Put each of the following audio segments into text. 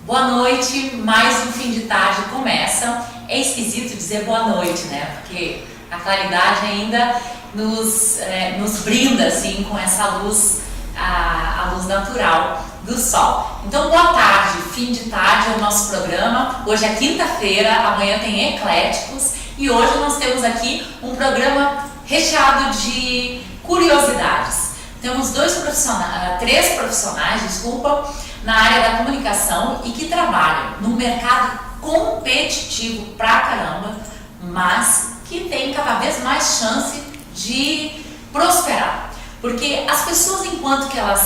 Boa noite, mais um fim de tarde começa. É esquisito dizer boa noite, né? Porque a claridade ainda nos brinda assim com essa luz, a luz natural do sol. Então, boa tarde, fim de tarde é o nosso programa. Hoje é quinta-feira, amanhã tem Ecléticos e hoje nós temos aqui um programa recheado de curiosidades. Temos três profissionais, na área da comunicação e que trabalham num mercado competitivo pra caramba, mas que tem cada vez mais chance de prosperar. Porque as pessoas, enquanto que a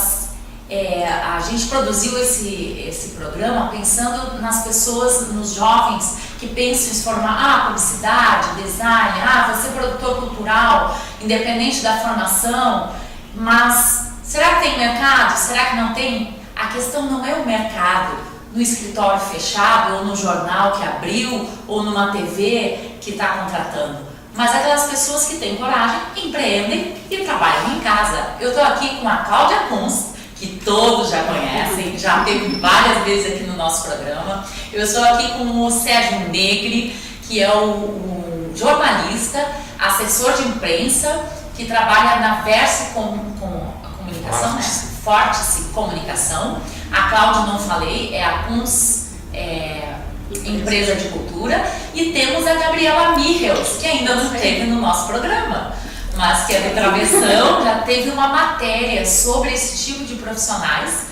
gente produziu esse programa pensando nas pessoas, nos jovens que pensam em se formar, publicidade, design, você é produtor cultural, independente da formação, mas será que tem mercado? Será que não tem? A questão não é o mercado no escritório fechado, ou no jornal que abriu, ou numa TV que está contratando, mas aquelas pessoas que têm coragem, empreendem e trabalham em casa. Eu estou aqui com a Cláudia Kunz, que todos já conhecem, já teve várias vezes aqui no nosso programa. Eu estou aqui com o Sérgio Negri, que é o jornalista, assessor de imprensa, que trabalha na Verse Comunicação, né? Vórtice Comunicação. A Cláudia, não falei, é a Kunz Empresa de Cultura. E temos a Gabriela Michels, que ainda não esteve no nosso programa, mas que é do Travessão, já teve uma matéria sobre esse tipo de profissionais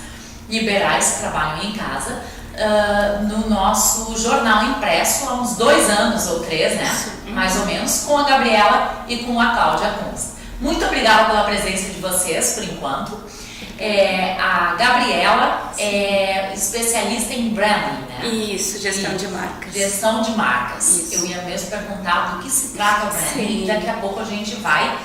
liberais que trabalham em casa no nosso jornal impresso há uns 2 anos ou 3, né? Mais ou menos, com a Gabriela e com a Cláudia Kunz. Muito obrigada pela presença de vocês, por enquanto. A Gabriela é especialista em branding, né? Isso, gestão de marcas. Gestão de marcas. Isso. Eu ia mesmo perguntar do que se trata o branding. Daqui a pouco a gente vai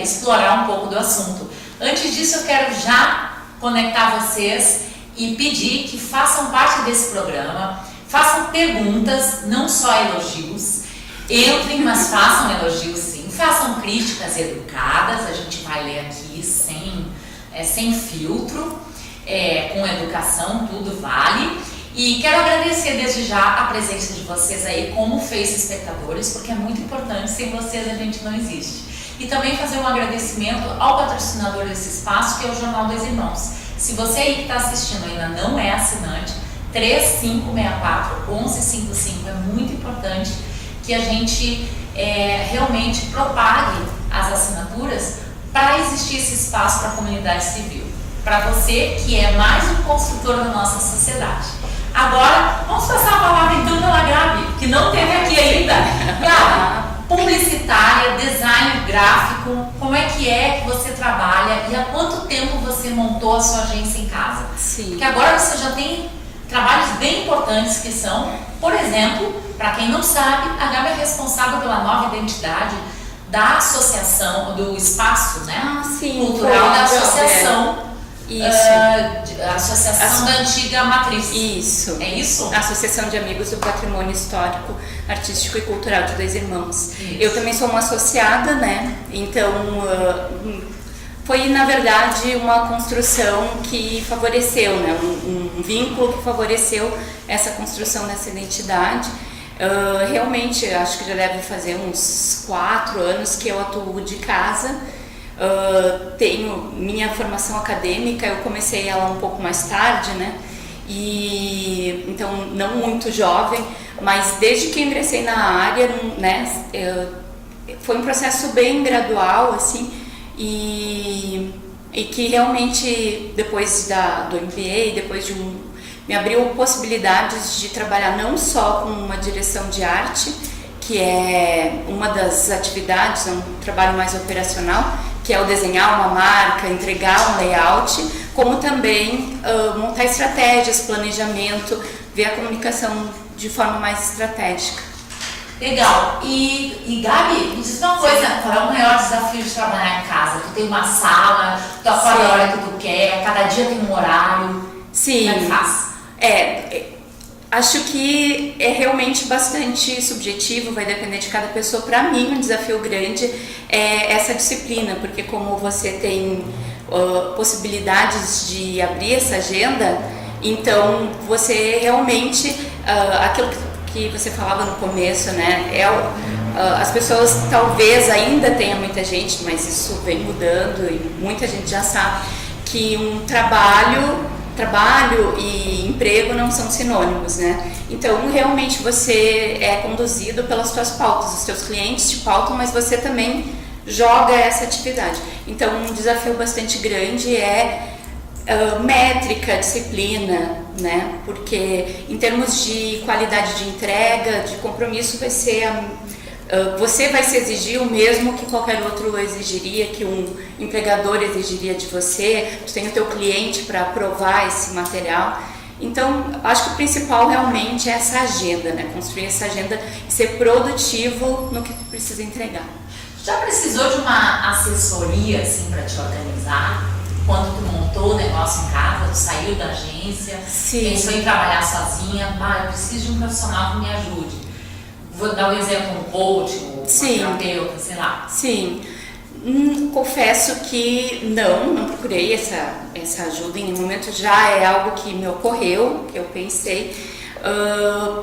explorar um pouco do assunto. Antes disso, eu quero já conectar vocês e pedir que façam parte desse programa, façam perguntas, não só elogios. Entrem, mas façam elogios sim. Façam críticas educadas, a gente vai ler aqui sem filtro, com educação, tudo vale. E quero agradecer desde já a presença de vocês aí como Face espectadores, porque é muito importante, sem vocês a gente não existe. E também fazer um agradecimento ao patrocinador desse espaço, que é o Jornal Dois Irmãos. Se você aí que está assistindo ainda não é assinante, 3564-1155, é muito importante que a gente realmente propague as assinaturas para existir esse espaço para a comunidade civil, para você que é mais um construtor da nossa sociedade. Agora, vamos passar a palavra então pela Gabi, que não teve aqui ainda. Gabi, publicitária, design gráfico, como é que você trabalha e há quanto tempo você montou a sua agência em casa? Sim. Porque agora você já tem trabalhos bem importantes que são, por exemplo, para quem não sabe, a Gabi é responsável pela nova identidade da associação, do espaço, né? Cultural da associação. A associação da antiga matriz. Isso. É isso? A Associação de Amigos do Patrimônio Histórico, Artístico e Cultural de Dois Irmãos. Isso. Eu também sou uma associada, né? Então, foi na verdade uma construção que favoreceu, né? Um vínculo que favoreceu essa construção dessa identidade. Realmente, acho que já deve fazer uns 4 anos que eu atuo de casa. Tenho minha formação acadêmica, eu comecei ela um pouco mais tarde, né? E então não muito jovem, mas desde que ingressei na área, né? Foi um processo bem gradual, assim, e que realmente depois do MBA, depois me abriu possibilidades de trabalhar não só com uma direção de arte, que é uma das atividades, é um trabalho mais operacional, que é o desenhar uma marca, entregar um layout, como também montar estratégias, planejamento, ver a comunicação de forma mais estratégica. Legal. E Gabi, me diz uma coisa, qual é o maior desafio de trabalhar em casa? Tu tem uma sala, tu acorda a hora que tu quer, cada dia tem um horário. Sim. Como é que faz? Acho que é realmente bastante subjetivo, vai depender de cada pessoa. Para mim, um desafio grande é essa disciplina, porque como você tem possibilidades de abrir essa agenda, Então, você realmente, aquilo que você falava no começo, né, as pessoas talvez ainda tenha muita gente, mas isso vem mudando e muita gente já sabe que um trabalho e emprego não são sinônimos, né? Então, realmente você é conduzido pelas suas pautas, os seus clientes te pautam, mas você também joga essa atividade. Então, um desafio bastante grande é métrica, disciplina, né? Porque em termos de qualidade de entrega, de compromisso, você vai se exigir o mesmo que qualquer outro exigiria, que um empregador exigiria de você. Tu tem o teu cliente para aprovar esse material. Então, acho que o principal realmente é essa agenda, né? Construir essa agenda e ser produtivo no que tu precisa entregar. Já precisou de uma assessoria assim para te organizar? Quando tu montou o negócio em casa, tu saiu da agência, pensou em trabalhar sozinha, eu preciso de um profissional que me ajude. Vou dar um exemplo, um coach, um terapeuta, sei lá. Sim. Confesso que não procurei essa ajuda em nenhum momento, já é algo que me ocorreu, que eu pensei,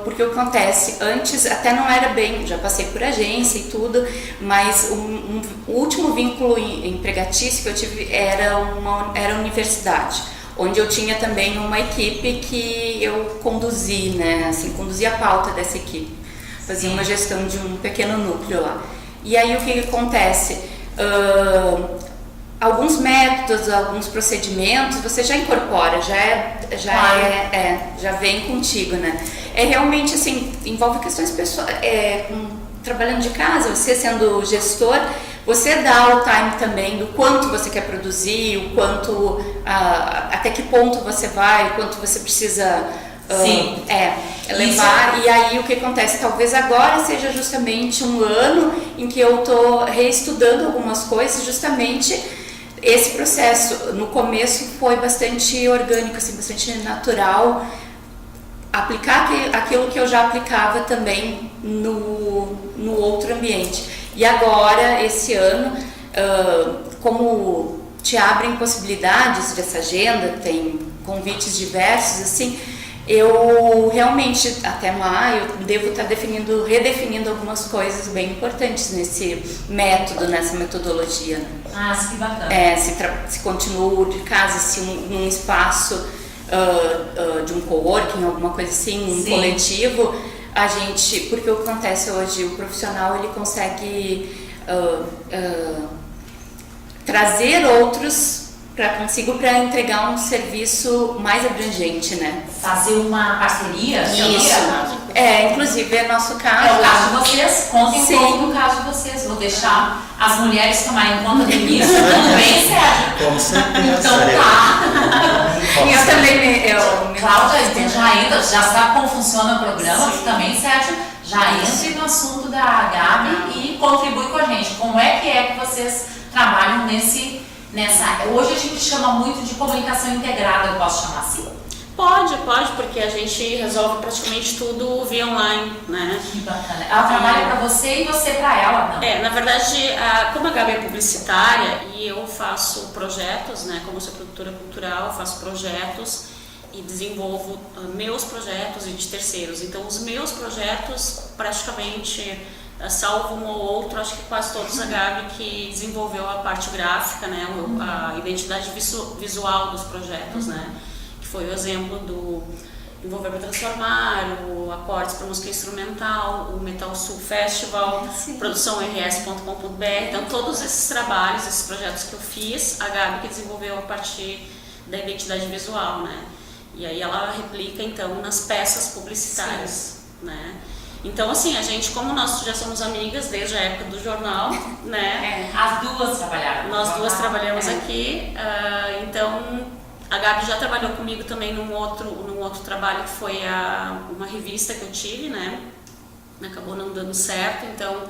porque o que acontece, antes até não era bem, já passei por agência e tudo, mas o último vínculo empregatício que eu tive era a universidade, onde eu tinha também uma equipe que eu conduzi, né, assim, conduzi a pauta dessa equipe, fazia uma gestão de um pequeno núcleo lá. E aí o que acontece? Alguns métodos, alguns procedimentos você já incorpora, já vem contigo, né? É realmente assim, envolve questões pessoais, trabalhando de casa, você sendo gestor, você dá o time também do quanto você quer produzir, o quanto, até que ponto você vai, o quanto você precisa levar. E aí o que acontece? Talvez agora seja justamente um ano em que eu estou reestudando algumas coisas, justamente esse processo. No começo foi bastante orgânico, assim, bastante natural, aplicar aquilo que eu já aplicava também no outro ambiente. E agora, esse ano, como te abrem possibilidades dessa agenda, tem convites diversos, assim, eu realmente, até maio, devo estar redefinindo algumas coisas bem importantes nesse método, nessa metodologia. Né? Que bacana. Se continuo de casa, se um espaço de um coworking, alguma coisa assim, coletivo, porque o que acontece hoje, o profissional ele consegue trazer outros para entregar um serviço mais abrangente, né? Fazer uma parceria? Isso. Inclusive é nosso caso. É o caso de vocês, contem um pouco do caso de vocês. Vou deixar as mulheres tomarem conta disso também, Sérgio. Com certeza. Então tá. Eu também, Cláudia, já sabe como funciona o programa, tu também, Sérgio, já entre no assunto da Gabi e contribui com a gente. Como é que vocês trabalham hoje a gente chama muito de comunicação integrada, eu posso chamar assim? Pode, porque a gente resolve praticamente tudo via online, né? Que bacana. Ela trabalha para você e você para ela, não? Na verdade, como a Gabi é publicitária e eu faço projetos, né? Como eu sou produtora cultural, eu faço projetos e desenvolvo meus projetos e de terceiros. Então, os meus projetos, praticamente, salvo um ou outro, acho que quase todos a Gabi que desenvolveu a parte gráfica, né? A identidade visual dos projetos, né? Que foi o exemplo do Envolver para Transformar, o Acordes para Música Instrumental, o Metal Sul Festival, produção rs.com.br. Então, todos esses trabalhos, esses projetos que eu fiz, a Gabi que desenvolveu a partir da identidade visual, né? E aí ela replica, então, nas peças publicitárias, né? Então, assim, a gente, como nós já somos amigas desde a época do jornal, né? As duas trabalharam. Nós duas trabalhamos aqui, então a Gabi já trabalhou comigo também num outro trabalho que foi uma revista que eu tive, né? Acabou não dando certo, então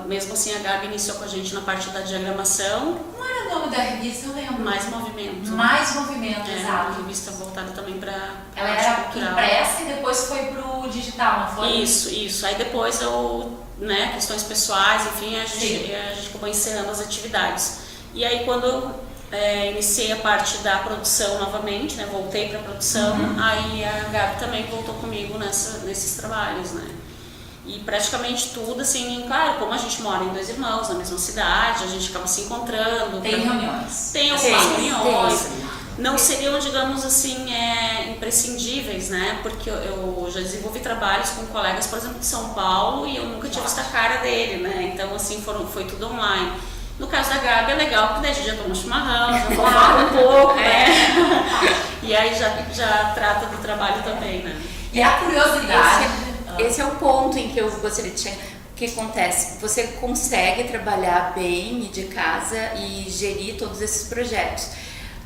mesmo assim a Gabi iniciou com a gente na parte da diagramação. Como era o nome da revista? Eu lembro. Mais Movimento. Mais Movimento, exato. Uma revista voltada também para ela era impressa e depois foi pro digital, não foi? Isso. Aí depois questões pessoais, enfim, a gente acabou encerrando as atividades. E aí quando iniciei a parte da produção novamente, né? Voltei para a produção, aí a Gabi também voltou comigo nesses trabalhos, né? E praticamente tudo, assim, claro, como a gente mora em Dois Irmãos, na mesma cidade, a gente acaba se encontrando. Tem reuniões. Tem algumas reuniões. Não seriam, digamos assim, imprescindíveis, né? Porque eu já desenvolvi trabalhos com colegas, por exemplo, de São Paulo, e eu nunca tinha visto a cara dele, né? Então, assim, foi tudo online. No caso da Gabi é legal, porque daí a gente já toma um chimarrão, já fala um pouco, né? E aí já trata do trabalho também, né? E a curiosidade... Esse é o ponto em que eu gostaria de chegar. O que acontece? Você consegue trabalhar bem de casa e gerir todos esses projetos.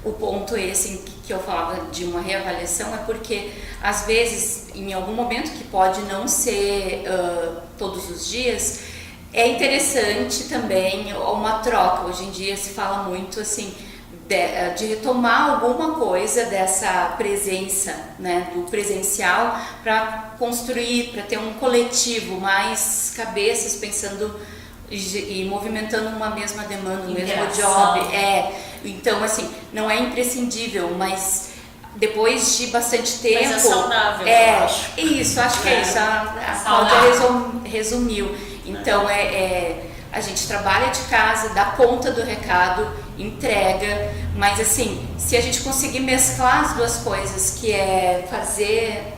O ponto esse em que eu falava de uma reavaliação é porque, às vezes, em algum momento, que pode não ser todos os dias, é interessante também uma troca. Hoje em dia se fala muito assim de retomar alguma coisa dessa presença, né, do presencial, para construir, para ter um coletivo, mais cabeças pensando e movimentando uma mesma demanda, um mesmo job. Então, assim, não é imprescindível, mas depois de bastante tempo... Mas é saudável, eu acho. Isso, acho que é isso. A Cláudia resumiu. Então, a gente trabalha de casa, dá conta do recado, entrega, mas assim, se a gente conseguir mesclar as duas coisas, que é fazer,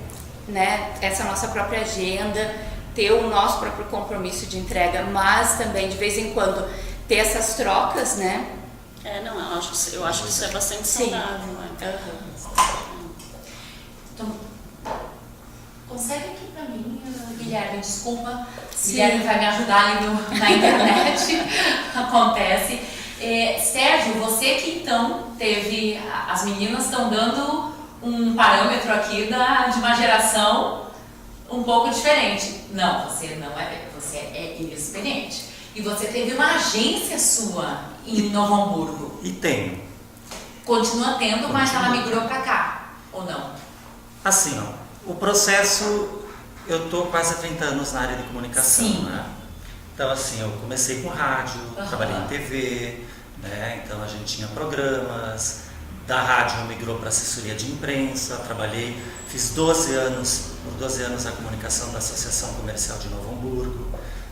né, essa nossa própria agenda, ter o nosso próprio compromisso de entrega, mas também de vez em quando ter essas trocas, né? Eu acho que isso é bastante saudável. Né? Então, consegue aqui pra mim, Guilherme, desculpa, Guilherme vai me ajudar ali na internet, acontece. Sérgio, você que então teve, as meninas estão dando um parâmetro aqui de uma geração um pouco diferente. Não, você é inexperiente. E você teve uma agência sua em Novo Hamburgo. E tenho. Continua tendo, mas ela migrou para cá, ou não? Assim, ó, o processo, eu estou quase há 30 anos na área de comunicação, né? Então, assim, eu comecei com rádio, trabalhei em TV, né? Então a gente tinha programas, da rádio migrou para assessoria de imprensa, fiz 12 anos, por 12 anos a comunicação da Associação Comercial de Novo Hamburgo,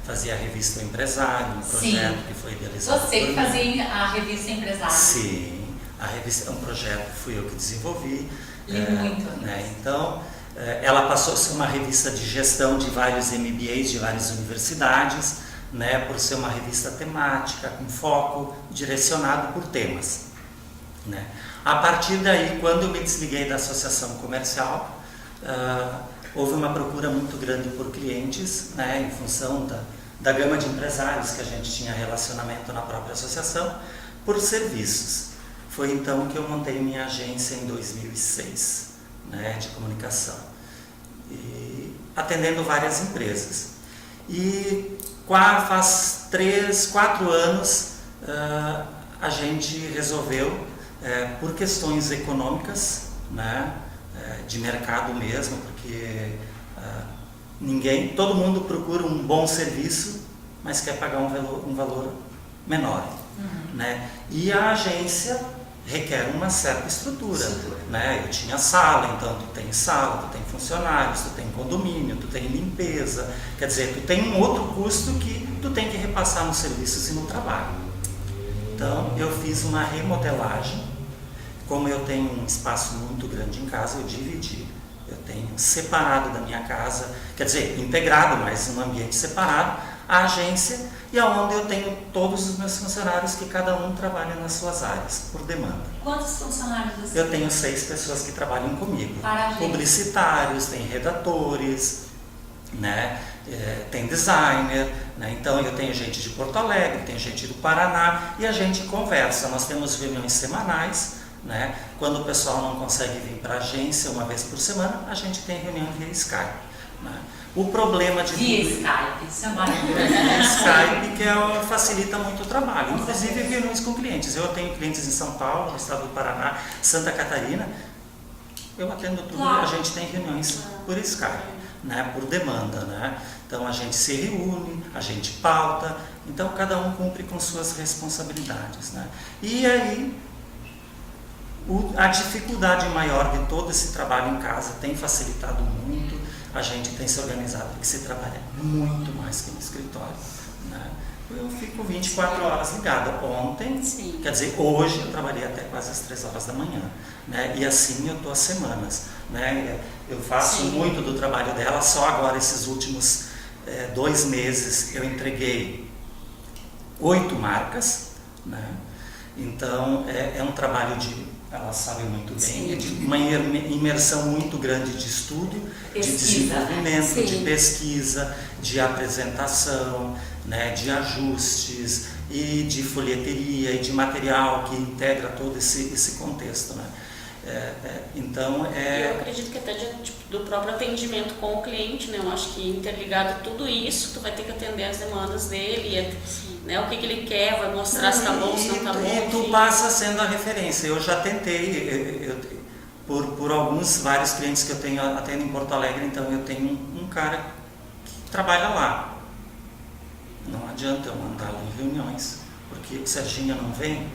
fazia a revista O Empresário, um projeto que foi idealizado por mim. Você que fazia a revista Empresário. Sim, a revista é um projeto que fui eu que desenvolvi. Muito. Né? Então, ela passou a ser uma revista de gestão de vários MBAs, de várias universidades, né? Por ser uma revista temática, com foco direcionado por temas. Né? A partir daí, quando eu me desliguei da associação comercial, houve uma procura muito grande por clientes, né? Em função da gama de empresários que a gente tinha relacionamento na própria associação, por serviços. Foi então que eu montei minha agência em 2006, né, de comunicação, e atendendo várias empresas. E faz 3, 4 anos a gente resolveu, por questões econômicas, né, de mercado mesmo, porque todo mundo procura um bom serviço, mas quer pagar um valor menor. Né? E a agência requer uma certa estrutura, né? Eu tinha sala, então tu tem sala, tu tem funcionários, tu tem condomínio, tu tem limpeza, quer dizer, tu tem um outro custo que tu tem que repassar nos serviços e no trabalho. Então eu fiz uma remodelagem, como eu tenho um espaço muito grande em casa, eu dividi. Eu tenho separado da minha casa, quer dizer, integrado, mas um ambiente separado, a agência, e aonde eu tenho todos os meus funcionários, que cada um trabalha nas suas áreas, por demanda. Quantos funcionários você Eu tenho 6 pessoas que trabalham comigo. Publicitários, tem redatores, né? Tem designer, né? Então eu tenho gente de Porto Alegre, tem gente do Paraná, e a gente conversa. Nós temos reuniões semanais, né? Quando o pessoal não consegue vir para a agência uma vez por semana, a gente tem reunião via Skype. Né? O problema de... Skype, isso é maravilhoso. Skype, que facilita muito o trabalho, inclusive reuniões com clientes. Eu tenho clientes em São Paulo, no estado do Paraná, Santa Catarina. Eu atendo tudo, a gente tem reuniões por Skype, né? Por demanda. Né? Então a gente se reúne, a gente pauta, então cada um cumpre com suas responsabilidades. Né? E aí A dificuldade maior de todo esse trabalho em casa tem facilitado muito, a gente tem se organizado, porque se trabalha muito mais que no escritório, né? Eu fico 24 horas ligada. Ontem, Sim. quer dizer, hoje eu trabalhei até quase às 3 horas da manhã, né? E assim eu estou há semanas, né? Eu faço Sim. muito do trabalho dela, só agora esses últimos 2 meses eu entreguei 8 marcas, né? Então é um trabalho ela sabe muito bem, Sim. de uma imersão muito grande de estudo, Pesquisa, de desenvolvimento, né? de Sim. pesquisa, de apresentação, né, de ajustes e de folheteria e de material que integra todo esse contexto, né? Então Eu acredito que até do próprio atendimento com o cliente, né? Eu acho que interligado tudo isso, tu vai ter que atender as demandas dele, né? O que ele quer, vai mostrar se tá bom, se não tá bom. E tu enfim. passa sendo a referência. Eu já tentei, por vários clientes que eu tenho atendo em Porto Alegre, então eu tenho um cara que trabalha lá. Não adianta eu mandá-lo em reuniões, porque o Serginho não vem.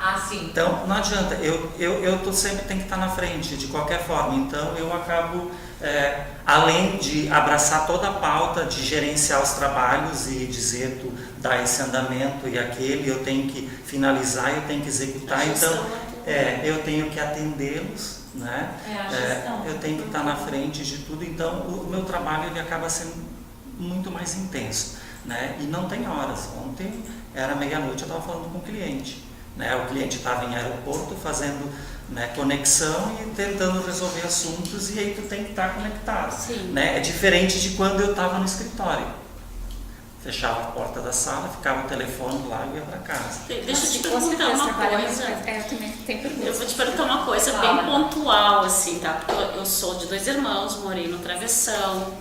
Ah, sim. Então não adianta, eu sempre tenho que estar na frente, de qualquer forma. Então eu acabo, além de abraçar toda a pauta, de gerenciar os trabalhos e dizer, tu dá esse andamento e aquele, eu tenho que finalizar, eu tenho que executar. Então eu tenho que atendê-los, né? A gestão. Eu tenho que estar na frente de tudo. Então o meu trabalho ele acaba sendo muito mais intenso, né? E não tem horas. Ontem era meia-noite, eu estava falando com o cliente. Né, o cliente estava em aeroporto fazendo, né, conexão e tentando resolver assuntos, e aí tu tem que estar conectado. Sim. Né? É diferente de quando eu estava no escritório. Fechava a porta da sala, ficava o telefone lá e ia para casa. Deixa eu te Com perguntar certeza, uma trabalha coisa. muito. Eu também tenho perguntas. Eu vou te perguntar uma coisa bem pontual, assim, tá? Porque eu sou de 2 irmãos, morei no Travessão.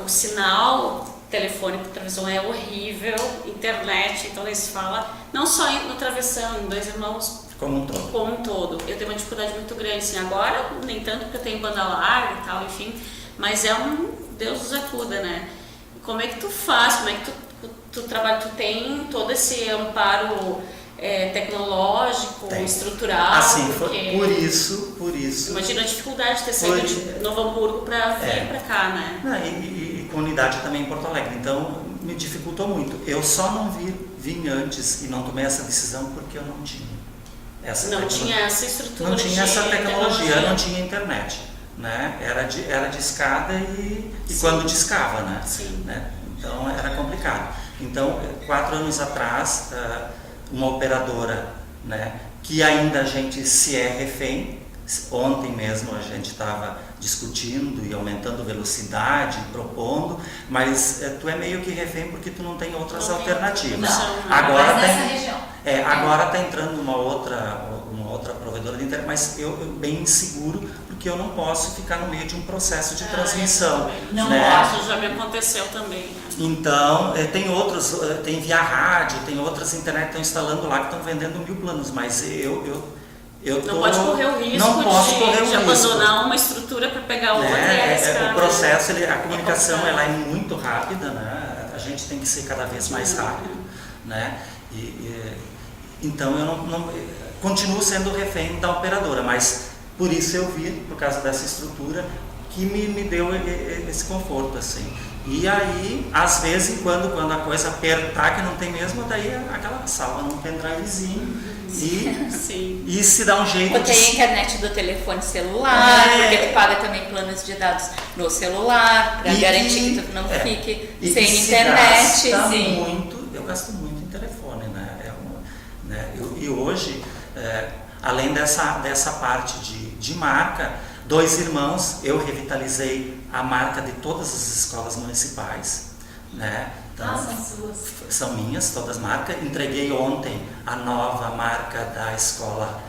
O sinal telefone por televisão é horrível, internet, então eles falam, não só no Travessão, em 2 irmãos, Como um todo. como um todo. Eu tenho uma dificuldade muito grande, assim, agora nem tanto porque eu tenho banda larga e tal, enfim, mas é Deus nos acuda, né? Como é que tu faz, como é que tu trabalha, tu tem todo esse amparo tecnológico, Tem. estrutural, Assim, porque por isso. imagina a dificuldade de ter saído de Novo Hamburgo para vir para cá, né? E com unidade também em Porto Alegre, então me dificultou muito. Eu só não vim antes e não tomei essa decisão porque eu não tinha Não tinha essa estrutura. Não tinha essa tecnologia, não tinha. tinha internet, né? Era de escada e quando discava, né? Sim. Né? Então era complicado. Então 4 anos atrás, uma operadora, né, que ainda a gente se é refém. Ontem mesmo a gente estava discutindo e aumentando velocidade, propondo, mas tu é meio que refém porque tu não tem outras alternativas. Não, Agora mas nessa região. Agora está entrando uma outra provedora de internet, mas eu bem inseguro porque eu não posso ficar no meio de um processo de transmissão. Não né? posso. Já me aconteceu também. Então, tem outros, tem via rádio, tem outras internet que estão instalando lá que estão vendendo 1000 planos, mas Não pode correr o risco não posso correr o de risco. abandonar uma estrutura para pegar outra e arriscar. O processo, a comunicação ela é muito rápida, né? A gente tem que ser cada vez mais rápido, né? Então eu não continuo sendo refém da operadora, mas por isso eu vi, por causa dessa estrutura, que me deu esse conforto, assim. E aí, às vezes, quando a coisa apertar, que não tem mesmo, daí aquela salva num pendrivezinho Sim. e se dá um jeito Botei a internet do telefone celular, porque tu paga também planos de dados no celular, para garantir que tu não fique e sem se internet. Gasta Sim. muito, eu gasto muito em telefone, né? E hoje, além dessa parte de marca, 2 irmãos, eu revitalizei a marca de todas as escolas municipais, né? Então, São suas. são minhas, todas marcas. Entreguei ontem a nova marca da escola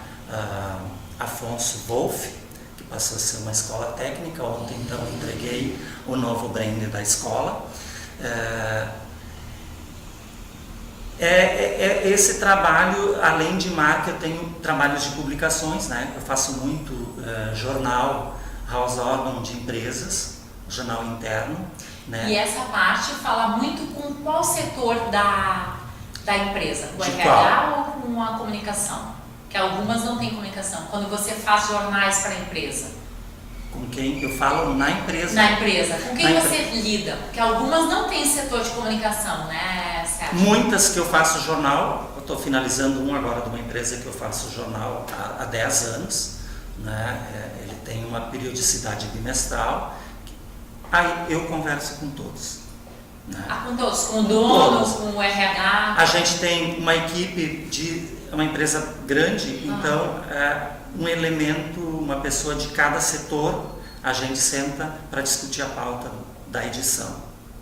Afonso Wolff, que passou a ser uma escola técnica. Ontem, então, entreguei o novo brand da escola. Esse trabalho, além de marca, eu tenho trabalhos de publicações, né? Eu faço muito jornal House Organ de empresas, jornal interno, né? E essa parte fala muito com qual setor da empresa? Com o De RH ou com a comunicação? Porque algumas não têm comunicação. Quando você faz jornais para a empresa. Com quem eu falo na empresa. Na empresa. Com quem Na você lida? Porque algumas não têm setor de comunicação, né, Sérgio? Muitas que eu faço jornal, eu estou finalizando um agora de uma empresa que eu faço jornal há 10 anos, né? Ele tem uma periodicidade bimestral, aí eu converso com todos. Né? Com todos? Com o dono, com o RH? A gente tem uma equipe uma empresa grande, então um elemento, uma pessoa de cada setor, a gente senta para discutir a pauta da edição.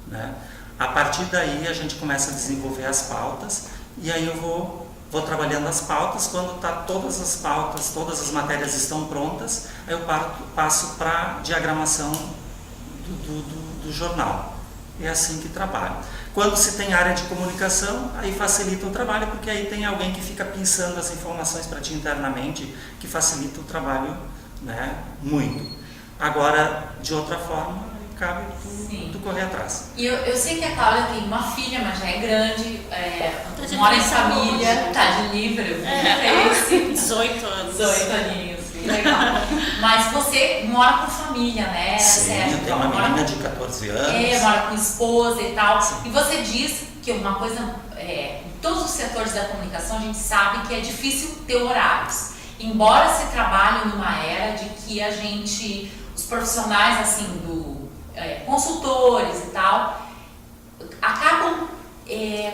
Né? A partir daí a gente começa a desenvolver as pautas e aí eu vou trabalhando as pautas. Quando tá todas as pautas, todas as matérias estão prontas, aí eu passo para diagramação do jornal. É assim que trabalho. Quando se tem área de comunicação, aí facilita o trabalho, porque aí tem alguém que fica pensando as informações para ti internamente, que facilita o trabalho, né, muito. Agora, de outra forma, cabe tu correr atrás. E eu sei que a Cláudia tem uma filha, mas já é grande, mora em família, tá de livre, 18 anos. 18 aninhos, legal. Mas você mora com família, né, Sim, Sérgio? eu tenho uma menina de 14 anos. Mora com esposa e tal. Sim. E você diz que uma coisa, em todos os setores da comunicação, a gente sabe que é difícil ter horários. Embora se trabalhe numa era de que os profissionais, assim, consultores e tal, acabam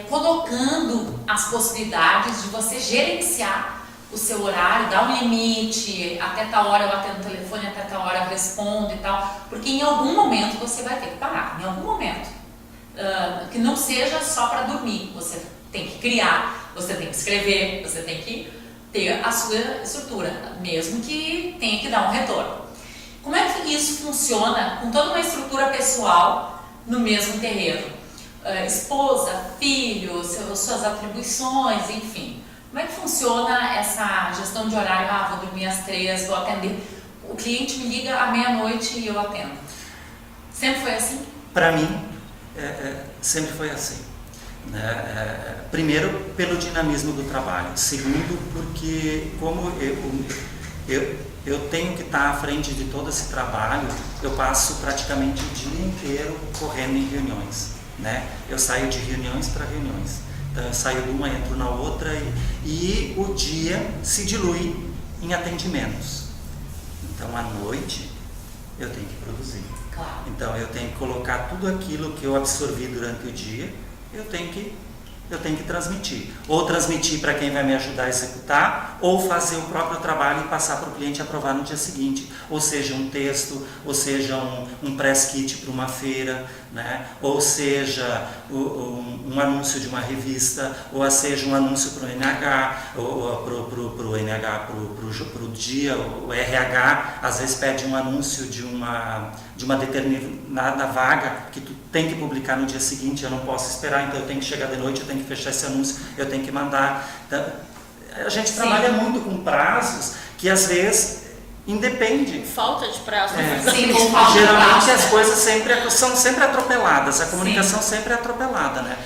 colocando as possibilidades de você gerenciar o seu horário, dar um limite, até tal hora eu atendo o telefone, até tal hora eu respondo e tal, porque em algum momento você vai ter que parar, em algum momento, que não seja só para dormir, você tem que criar, você tem que escrever, você tem que ter a sua estrutura, mesmo que tenha que dar um retorno. Como é que isso funciona com toda uma estrutura pessoal no mesmo terreno? Esposa, filho, suas atribuições, enfim. Como é que funciona essa gestão de horário? Vou dormir às 3, vou atender. O cliente me liga à meia-noite e eu atendo. Sempre foi assim? Para mim, sempre foi assim. Né? Primeiro, pelo dinamismo do trabalho. Segundo, porque como eu tenho que estar à frente de todo esse trabalho, eu passo praticamente o dia inteiro correndo em reuniões. Né? Eu saio de reuniões para reuniões. Então eu saio de uma, entro na outra e o dia se dilui em atendimentos. Então à noite eu tenho que produzir. Claro. Então eu tenho que colocar tudo aquilo que eu absorvi durante o dia, eu tenho que transmitir. Ou transmitir para quem vai me ajudar a executar, ou fazer o próprio trabalho e passar para o cliente aprovar no dia seguinte. Ou seja, um texto, ou seja, um press kit para uma feira, né? Ou seja, um anúncio de uma revista, ou seja, um anúncio para o NH, ou para o NH, para o dia, o RH, às vezes pede um anúncio de uma determinada vaga que tu tem que publicar no dia seguinte, eu não posso esperar, então eu tenho que chegar de noite, eu tenho que fechar esse anúncio, eu tenho que mandar. Então, a gente trabalha muito com prazos que às vezes independe. Falta de prazo. Sim, geralmente as coisas são sempre atropeladas, a comunicação sempre é atropelada, né?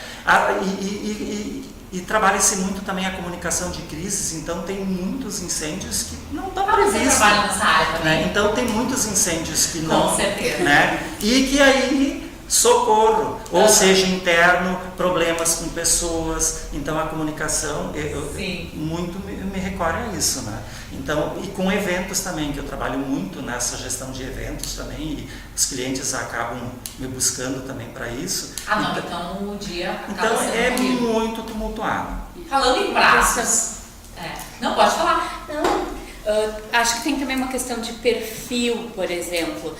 E trabalha-se muito também a comunicação de crises, então tem muitos incêndios que não estão previstos. Você trabalha nessa área também? Né? Então tem muitos incêndios que não... Com certeza. Né? E que aí socorro, ou seja, interno, problemas com pessoas. Então a comunicação, muito me recorre a isso, né? Então, e com eventos também, que eu trabalho muito nessa gestão de eventos também, e os clientes acabam me buscando também para isso. Então o dia acaba então sendo é corrido. muito tumultuado. Falando em prazos, não pode falar. Não. Acho que tem também uma questão de perfil, por exemplo.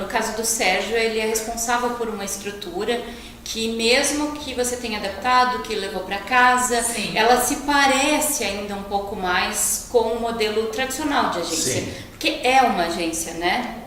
No caso do Sérgio, ele é responsável por uma estrutura que, mesmo que você tenha adaptado, que levou para casa, ela se parece ainda um pouco mais com o modelo tradicional de agência. Sim. Porque é uma agência, né?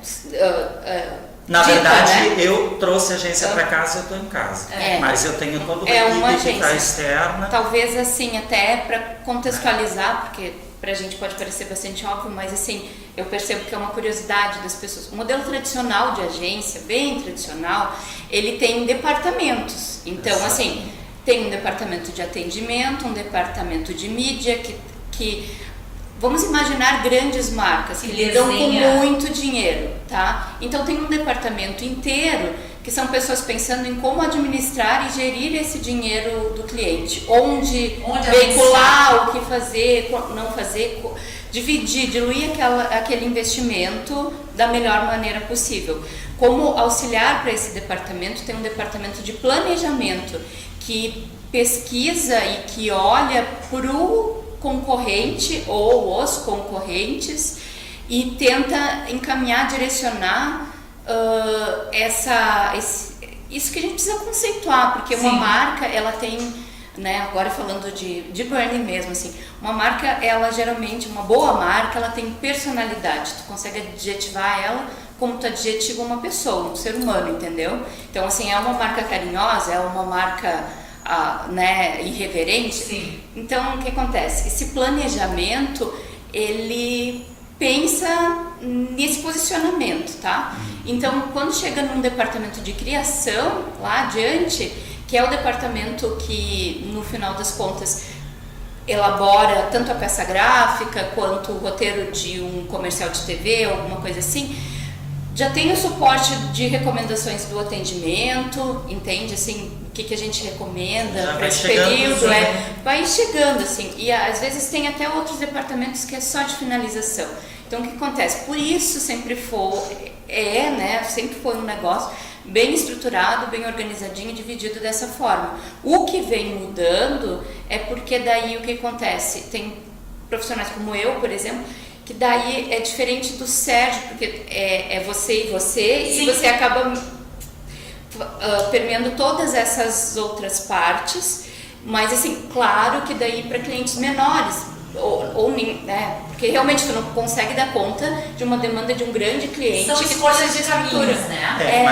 Na verdade, né? Eu trouxe a agência para casa, eu estou em casa. Mas eu tenho todo o equipe que está externa. Talvez assim, até para contextualizar, porque pra gente pode parecer bastante óbvio, mas assim, eu percebo que é uma curiosidade das pessoas. O modelo tradicional de agência, bem tradicional, ele tem departamentos. Então, assim, tem um departamento de atendimento, um departamento de mídia, que vamos imaginar grandes marcas que lidam com muito dinheiro, tá? Então tem um departamento inteiro que são pessoas pensando em como administrar e gerir esse dinheiro do cliente, onde veicular, o que fazer, não fazer, diluir aquele investimento da melhor maneira possível. Como auxiliar para esse departamento, tem um departamento de planejamento que pesquisa e que olha para o concorrente ou os concorrentes e tenta encaminhar, direcionar isso que a gente precisa conceituar, porque uma marca, ela tem, né, agora falando de branding mesmo, assim, uma marca, ela geralmente, uma boa marca, ela tem personalidade, tu consegue adjetivar ela como tu adjetiva uma pessoa, um ser humano, entendeu? Então, assim, é uma marca carinhosa, é uma marca né, irreverente. Sim. Então, o que acontece? Esse planejamento, ele pensa nesse posicionamento, tá? Então, quando chega num departamento de criação, lá adiante, que é o departamento que, no final das contas, elabora tanto a peça gráfica quanto o roteiro de um comercial de TV, alguma coisa assim, já tem o suporte de recomendações do atendimento, entende? Assim, o que a gente recomenda para esse período, vai chegando, assim, e às vezes tem até outros departamentos que é só de finalização. Então, o que acontece? Por isso sempre foi um negócio bem estruturado, bem organizadinho, dividido dessa forma. O que vem mudando é porque daí o que acontece? Tem profissionais como eu, por exemplo, que daí é diferente do Sérgio, porque é você e você, Sim. E você acaba permeando todas essas outras partes, mas assim, claro que daí para clientes menores, né, porque realmente tu não consegue dar conta de uma demanda de um grande cliente. São escolhas de caminhos, né?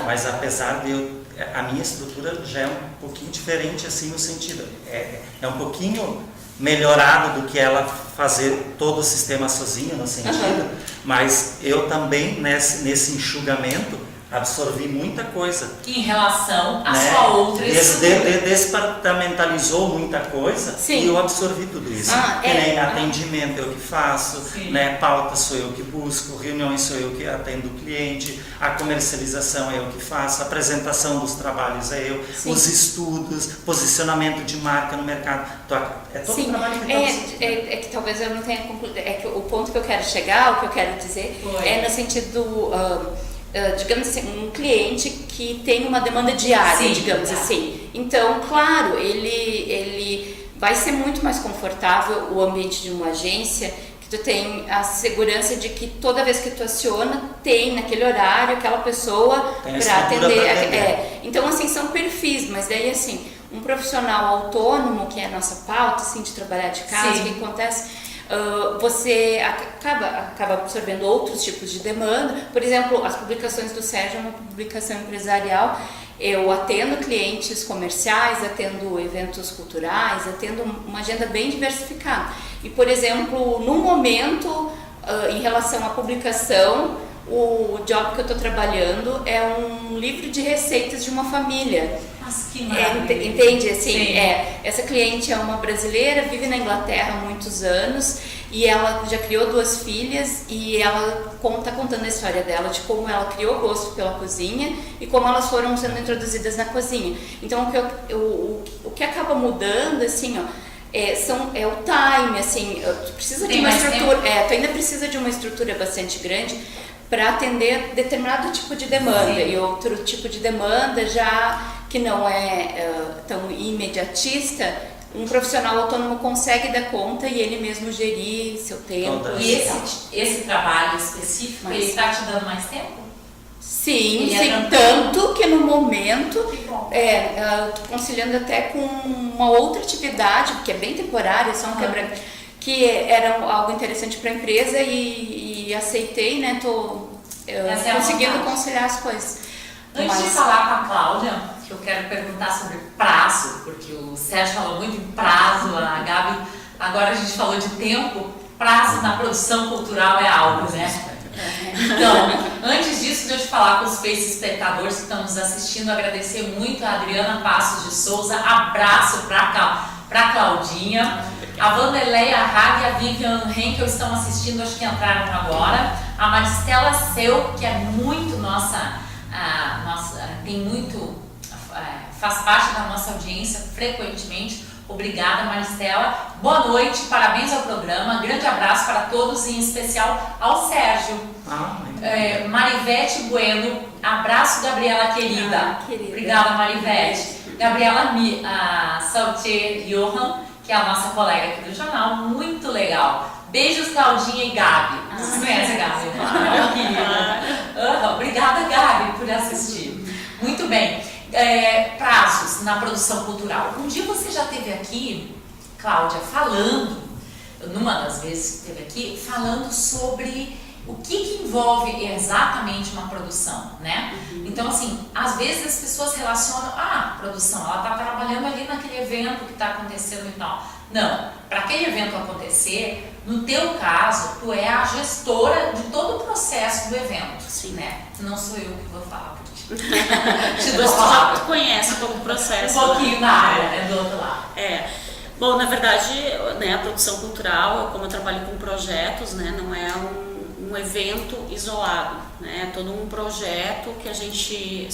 Mas apesar de a minha estrutura já é um pouquinho diferente, assim, no sentido, é um pouquinho melhorado do que ela fazer todo o sistema sozinha, no sentido, mas eu também eNesse enxugamento absorvi muita coisa. Em relação à sua outra estrutura. Despartamentalizou muita coisa. Sim. E eu absorvi tudo isso. Que nem atendimento eu que faço, né, pauta sou eu que busco, reuniões sou eu que atendo o cliente, a comercialização é eu que faço, a apresentação dos trabalhos é eu, Sim. Os estudos, posicionamento de marca no mercado. É todo o trabalho que é que talvez eu não tenha concluído. É que o ponto que eu quero chegar, o que eu quero dizer, é no sentido... digamos assim, um cliente que tem uma demanda diária, digamos assim. Então, claro, ele vai ser muito mais confortável o ambiente de uma agência, que tu tem a segurança de que toda vez que tu aciona, tem naquele horário aquela pessoa para atender. Então, assim, são perfis, mas daí, assim, um profissional autônomo, que é a nossa pauta, assim, de trabalhar de casa, o que acontece... você acaba absorvendo outros tipos de demanda. Por exemplo, as publicações do Sérgio é uma publicação empresarial. Eu atendo clientes comerciais, atendo eventos culturais, atendo uma agenda bem diversificada. E, por exemplo, no momento, em relação à publicação, o job que eu estou trabalhando é um livro de receitas de uma família. Mas que maravilha. Entende? Assim, essa cliente é uma brasileira, vive na Inglaterra há muitos anos e ela já criou 2 filhas e ela está contando a história dela, de como ela criou gosto pela cozinha e como elas foram sendo introduzidas na cozinha. Então, o que acaba mudando, assim, é o time, assim, tu precisa de uma estrutura, tu ainda precisa de uma estrutura bastante grande para atender determinado tipo de demanda. Sim. E outro tipo de demanda já que não é tão imediatista, um profissional autônomo consegue dar conta e ele mesmo gerir seu tempo. E esse trabalho específico, ele está te dando mais tempo? Sim, tanto que no momento estou conciliando até com uma outra atividade, que é bem temporária, só um quebra, que era algo interessante para a empresa e aceitei, né? Estou conseguindo conciliar as coisas. Antes de falar com a Cláudia, que eu quero perguntar sobre prazo, porque o Sérgio falou muito em prazo, a Gabi, agora a gente falou de tempo, prazo na produção cultural é algo, né? Então, antes disso, de eu te falar com os espectadores que estão nos assistindo, agradecer muito a Adriana Passos de Souza, abraço pra cá. para Claudinha. A Vanderleia Hag e a Vivian Henkel estão assistindo, acho que entraram agora. A Maristela Seu, que é muito tem muito, faz parte da nossa audiência frequentemente. Obrigada, Maristela. Boa noite, parabéns ao programa. Grande abraço para todos, em especial ao Sérgio. Marivete Bueno, abraço, Gabriela querida. Obrigada, Marivete. Gabriela Saltier Johan, que é a nossa colega aqui do jornal, muito legal. Beijos, Claudinha e Gabi. Vocês conhecem a Gabi? Obrigada, Gabi, por assistir. Muito bem. Prazos na produção cultural. Um dia você já esteve aqui, Cláudia, falando, numa das vezes que esteve aqui, falando sobre o que envolve exatamente uma produção, né? Então, assim, às vezes as pessoas relacionam, produção, ela está trabalhando ali naquele evento que está acontecendo e tal. Não, para aquele evento acontecer, no teu caso, tu é a gestora de todo o processo do evento, né? Não sou eu que vou falar por ti. Te dou a palavra. Tu conhece como processo. Um pouquinho na área, do outro lado. Bom, na verdade, né, a produção cultural, como eu trabalho com projetos, né, não é um evento isolado, né, é todo um projeto que a gente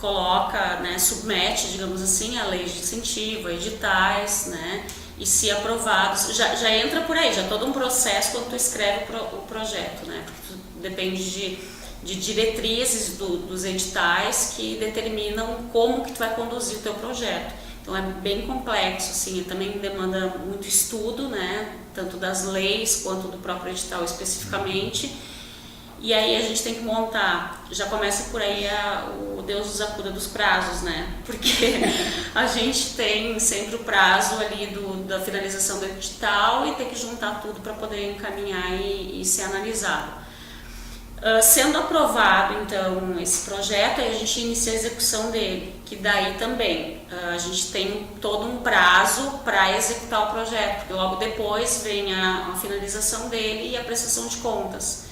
coloca, né, submete, digamos assim, a leis de incentivo, a editais, né, e se aprovados, já entra por aí, já todo um processo quando tu escreve o projeto, né, porque depende de diretrizes dos editais que determinam como que tu vai conduzir o teu projeto. Então é bem complexo, assim, também demanda muito estudo, né, tanto das leis quanto do próprio edital especificamente. E aí a gente tem que montar, já começa por aí o Deus nos acuda dos prazos, né? Porque a gente tem sempre o prazo ali da finalização do edital e tem que juntar tudo para poder encaminhar e ser analisado. Sendo aprovado, então, esse projeto, aí a gente inicia a execução dele, que daí também a gente tem todo um prazo para executar o projeto, porque logo depois vem a finalização dele e a prestação de contas,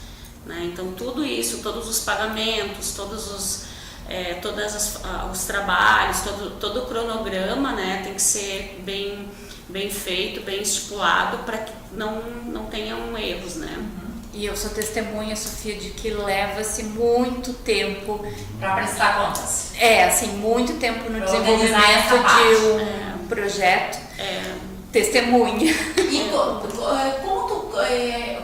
né? Então, tudo isso, todos os pagamentos, todos os trabalhos, todo o cronograma, né, tem que ser bem feito, bem estipulado, para que não tenham erros, né? E eu sou testemunha, Sofia, de que leva-se muito tempo para prestar contas. Assim, muito tempo no desenvolvimento de um projeto. Testemunha. E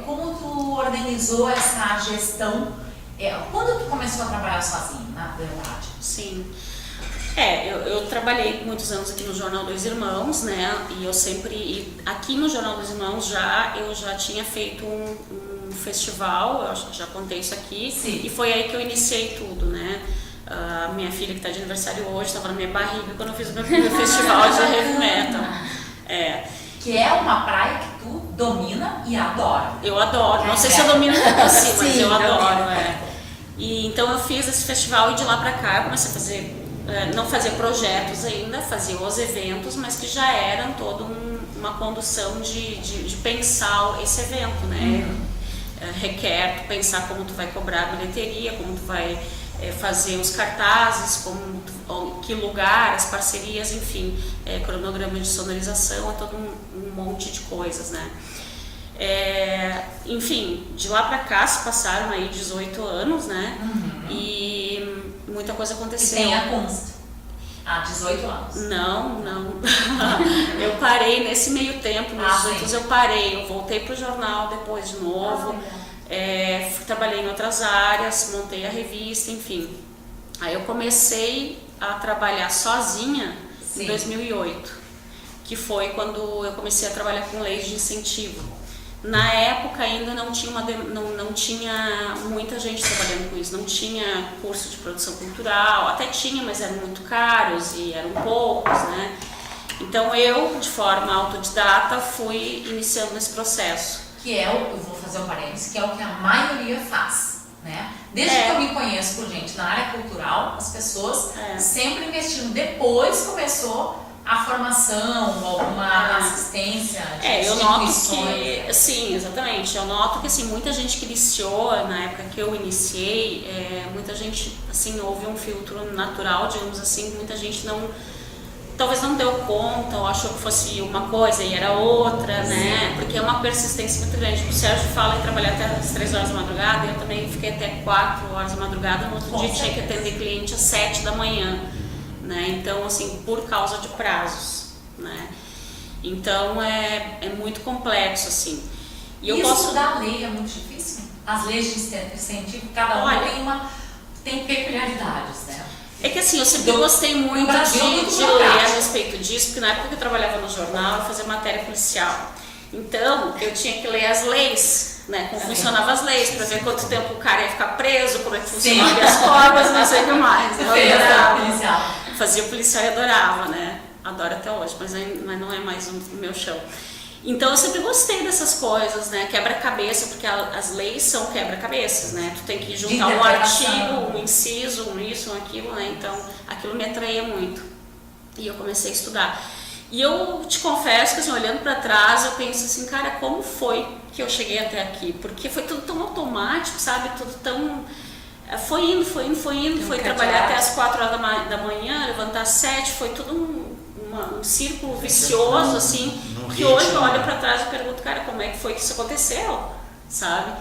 como tu organizou essa gestão? Quando tu começou a trabalhar sozinha, na verdade? Sim. Eu trabalhei muitos anos aqui no Jornal dos Irmãos, né? E aqui no Jornal dos Irmãos eu já tinha feito um festival, eu acho que já contei isso aqui. Sim. E foi aí que eu iniciei tudo, né? A minha filha que está de aniversário hoje estava na minha barriga quando eu fiz o meu primeiro festival de heavy metal. Que é uma praia que tu domina e adora. Eu adoro, não sei se eu domino tanto assim, mas eu adoro. E então eu fiz esse festival e de lá pra cá eu comecei a fazer, não fazia projetos ainda, fazia os eventos, mas que já eram toda uma condução de pensar esse evento, né? Requer tu pensar como tu vai cobrar a bilheteria, como tu vai fazer os cartazes, que lugar, as parcerias, enfim, cronograma de sonorização, é todo um monte de coisas, né? Enfim, de lá pra cá se passaram aí 18 anos, né? E muita coisa aconteceu. E tem a Kunst? 18 anos? Não. Eu parei nesse meio tempo, nos 18 anos eu parei, eu voltei pro jornal depois de novo, trabalhei em outras áreas, montei a revista, enfim. Aí eu comecei a trabalhar sozinha em 2008, que foi quando eu comecei a trabalhar com leis de incentivo. Na época ainda não tinha muita gente trabalhando com isso, não tinha curso de produção cultural, até tinha, mas eram muito caros e eram poucos, né? Então eu, de forma autodidata, fui iniciando esse processo. Que eu vou fazer um parênteses, que é o que a maioria faz, né? Desde que eu me conheço por gente na área cultural, as pessoas sempre investindo. Depois começou a formação, alguma assistência de eu noto que, sim, exatamente, eu noto que assim, muita gente que iniciou, na época que eu iniciei, muita gente, assim, houve um filtro natural, digamos assim, muita gente talvez não deu conta, ou achou que fosse uma coisa e era outra, né? Porque é uma persistência muito grande. O Sérgio fala em trabalhar até as 3 horas da madrugada, eu também fiquei até 4 horas da madrugada, no outro dia tinha que atender cliente às 7 da manhã, né? Então, assim, por causa de prazos, né? Então, é muito complexo, assim. E eu estudar a lei é muito difícil? As leis de incentivo, cada uma tem peculiaridades, né? É que assim, eu sempre gostei muito de ler a respeito disso, porque na época que eu trabalhava no jornal, eu fazia matéria policial. Então, eu tinha que ler as leis, né? Como funcionavam as leis, para ver quanto tempo o cara ia ficar preso, como é que funcionavam as formas, não sei o que mais. Eu adorava. Fazia policial e adorava, né? Adoro até hoje, mas não é mais o meu chão. Então eu sempre gostei dessas coisas, né? Quebra-cabeça, porque as leis são quebra-cabeças, né? Tu tem que juntar um artigo, um inciso, um isso, um aquilo, né? Então aquilo me atraía muito. E eu comecei a estudar. E eu te confesso que, assim, olhando para trás, eu penso assim, cara, como foi que eu cheguei até aqui? Porque foi tudo tão automático, sabe? Tudo tão... Foi indo, foi trabalhar até as 4 horas da manhã, levantar às 7, foi tudo um círculo vicioso, assim, que hoje eu olho para trás e pergunto, cara, como é que foi que isso aconteceu, sabe?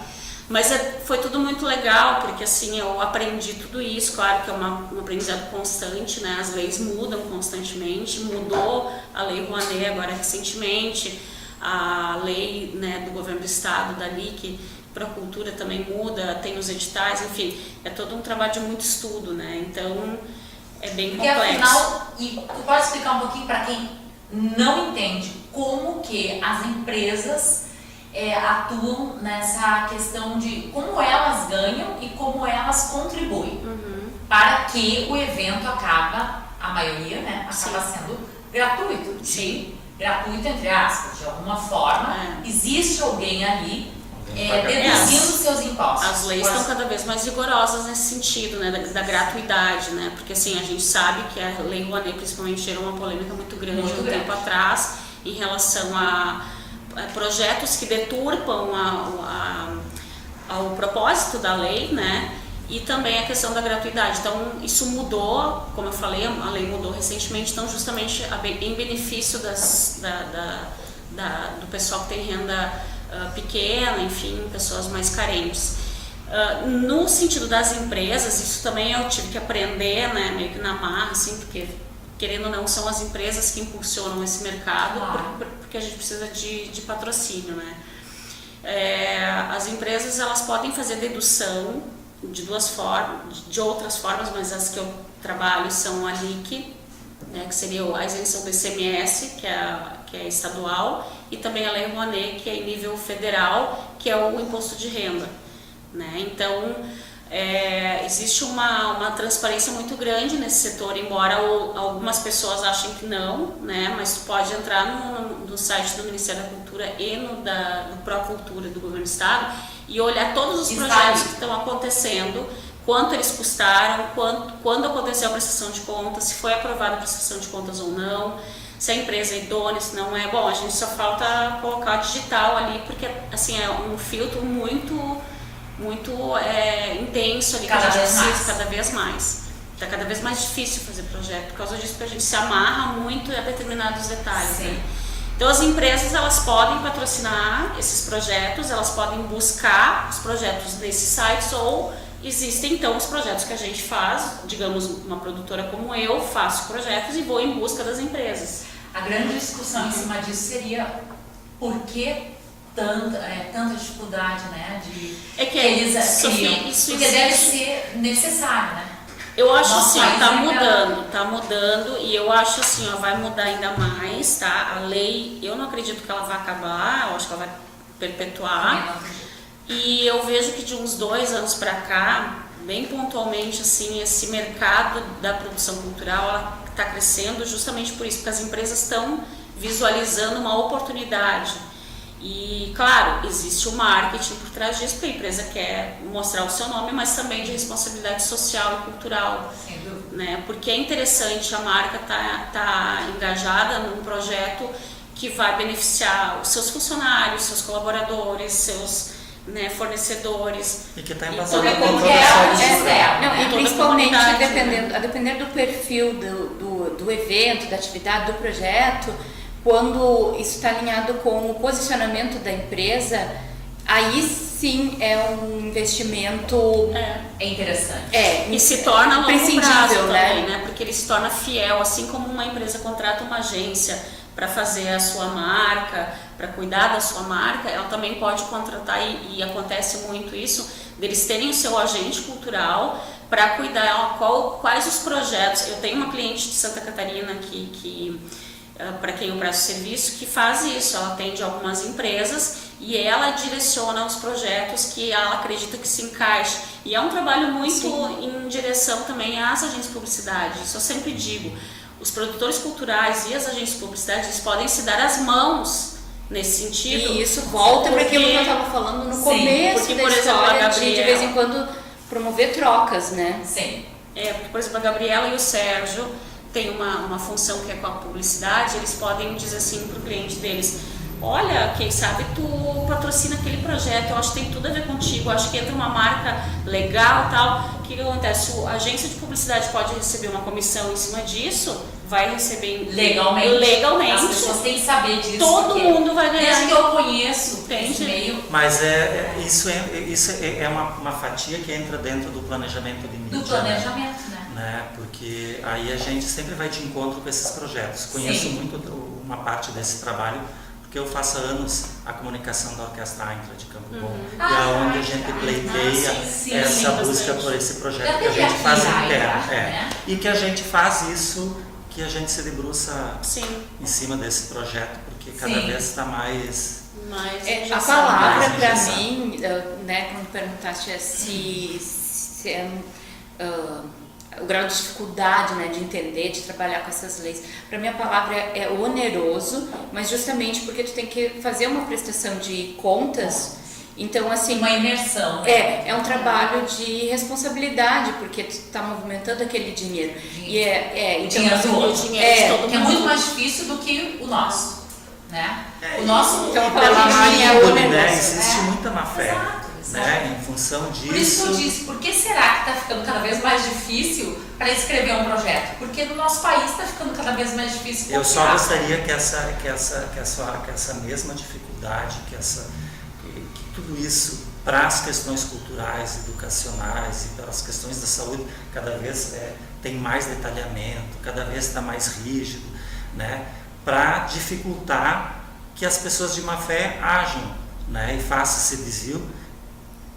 Mas foi tudo muito legal, porque assim, eu aprendi tudo isso, claro que é um aprendizado constante, né? As leis mudam constantemente, mudou a Lei Rouanet agora recentemente, a lei, né, do governo do estado, da LIC, para a cultura também muda, tem os editais, enfim, é todo um trabalho de muito estudo, né? Então, é bem complexo. Porque afinal, e tu pode explicar um pouquinho para quem não entende como que as empresas atuam nessa questão de como elas ganham e como elas contribuem para que o evento acaba, a maioria, né, acaba sendo gratuito. Sim. Gratuito entre aspas, de alguma forma, existe alguém ali deduzindo seus impostos. As leis estão cada vez mais rigorosas nesse sentido, né, da gratuidade, né, porque assim, a gente sabe que a Lei Rouanet principalmente gerou uma polêmica muito grande tempo atrás em relação a projetos que deturpam o propósito da lei, né, e também a questão da gratuidade. Então isso mudou, como eu falei, a lei mudou recentemente, então justamente em benefício do pessoal que tem renda pequena, enfim, pessoas mais carentes. No sentido das empresas, isso também eu tive que aprender, né, meio que na marra, assim, porque querendo ou não são as empresas que impulsionam esse mercado, porque a gente precisa de patrocínio, né. As empresas, elas podem fazer dedução de duas formas, de outras formas, mas as que eu trabalho são a LIC, né, que seria a isenção do ICMS, que é estadual, e também a Lei Rouanet, que é em nível federal, que é o imposto de renda, né? Então, existe uma transparência muito grande nesse setor, embora algumas pessoas achem que não, né? Mas tu pode entrar no site do Ministério da Cultura e do Procultura do Governo do Estado e olhar todos os projetos que estão acontecendo, quanto eles custaram, quando aconteceu a prestação de contas, se foi aprovada a prestação de contas ou não, se a empresa é idônea, se não é. Bom, a gente só falta colocar o digital ali, porque assim, é um filtro muito intenso ali, cada vez mais. Está cada vez mais difícil fazer projeto, por causa disso que a gente se amarra muito a determinados detalhes. Né? Então as empresas, elas podem patrocinar esses projetos, elas podem buscar os projetos nesses sites, ou existem então os projetos que a gente faz, digamos, uma produtora como eu, faço projetos e vou em busca das empresas. A grande discussão em cima disso seria por que tanta dificuldade, né, que eles criam, porque deve ser necessário, né? Eu acho assim, tá mudando e eu acho assim, vai mudar ainda mais, tá? A lei, eu não acredito que ela vai acabar, eu acho que ela vai perpetuar. E eu vejo que de uns 2 anos para cá, bem pontualmente, assim, esse mercado da produção cultural está crescendo justamente por isso, porque as empresas estão visualizando uma oportunidade. E, claro, existe o marketing por trás disso, porque a empresa quer mostrar o seu nome, mas também de responsabilidade social e cultural. Né? Porque é interessante a marca tá engajada num projeto que vai beneficiar os seus funcionários, seus colaboradores, seus fornecedores. E que está embasado e principalmente a depender do perfil do evento, da atividade, do projeto, quando isso está alinhado com o posicionamento da empresa, aí sim é um investimento É interessante. E se torna a longo prazo imprescindível, também, né? Porque ele se torna fiel, assim como uma empresa contrata uma agência para fazer a sua marca, para cuidar da sua marca, ela também pode contratar, e acontece muito isso, deles terem o seu agente cultural para cuidar quais os projetos. Eu tenho uma cliente de Santa Catarina que para quem eu presto serviço, que faz isso, ela atende algumas empresas e ela direciona os projetos que ela acredita que se encaixe. E é um trabalho muito em direção também às agências de publicidade. Isso eu sempre digo, os produtores culturais e as agências de publicidade, eles podem se dar as mãos nesse sentido. E isso volta para aquilo que eu estava falando no começo porque, da por exemplo, história, a Gabriela, de vez em quando promover trocas, né? Sim. Porque, por exemplo, a Gabriela e o Sérgio têm uma função que é com a publicidade, eles podem dizer assim para o cliente deles: olha, quem sabe tu patrocina aquele projeto, eu acho que tem tudo a ver contigo, eu acho que entra uma marca legal e tal. O que acontece? A agência de publicidade pode receber uma comissão em cima disso, vai receber legalmente. As pessoas têm que saber disso. Todo mundo vai ganhar. Desde que eu conheço Entende? esse meio. Mas isso é uma fatia que entra dentro do planejamento de mídia. Do planejamento, né? Porque aí a gente sempre vai de encontro com esses projetos. Conheço muito uma parte desse trabalho, porque eu faço há anos a comunicação da Orquestra Aintra de Campo Bom, e é onde a gente pleiteia essa busca por esse projeto que a gente faz interno. E que a gente faz isso, que a gente se debruça em cima desse projeto, porque cada vez está mais... A palavra para mim, né, quando perguntaste se é o grau de dificuldade, né, de entender, de trabalhar com essas leis, para mim a palavra é oneroso, mas justamente porque tu tem que fazer uma prestação de contas, então assim... Uma imersão. É um trabalho de responsabilidade, porque tu está movimentando aquele dinheiro. O dinheiro dinheiro do outro. Que é muito mais difícil do que o nosso. Né? O nosso, então, pela má índole, né? oneroso, Existe muita má fé. Exato. Né? Em função disso. Por isso que eu disse, por que será que está ficando cada vez mais difícil para escrever um projeto? Porque no nosso país está ficando cada vez mais difícil. Eu só gostaria que essa mesma dificuldade, que tudo isso para as questões culturais, educacionais e para as questões da saúde, cada vez tem mais detalhamento, cada vez está mais rígido, né? Para dificultar que as pessoas de má fé ajam, né? E façam esse desvio,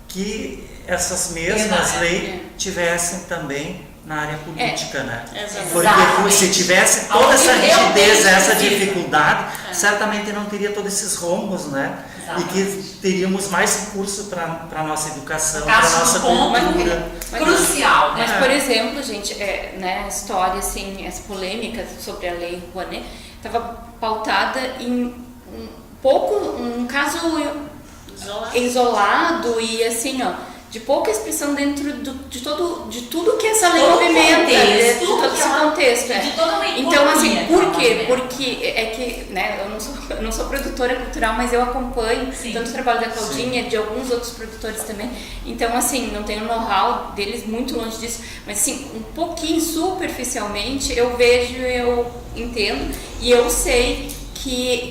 que essas mesmas leis tivessem também na área política, né? Porque se tivesse toda essa rigidez, essa dificuldade, certamente não teria todos esses rombos, né? E que teríamos mais recurso para a nossa educação, para a nossa cultura. Crucial, né? Mas, por exemplo, gente, né, a história, assim, essa polêmica sobre a Lei Rouanet estava pautada em um caso isolado e assim, de pouca expressão dentro de tudo que essa lei movimenta, de todo esse contexto. Então, assim, por quê? Porque é que, né, eu não sou produtora cultural, mas eu acompanho tanto o trabalho da Claudinha, de alguns outros produtores também. Então, assim, não tenho know-how deles, muito longe disso, mas assim, um pouquinho superficialmente eu vejo, eu entendo e eu sei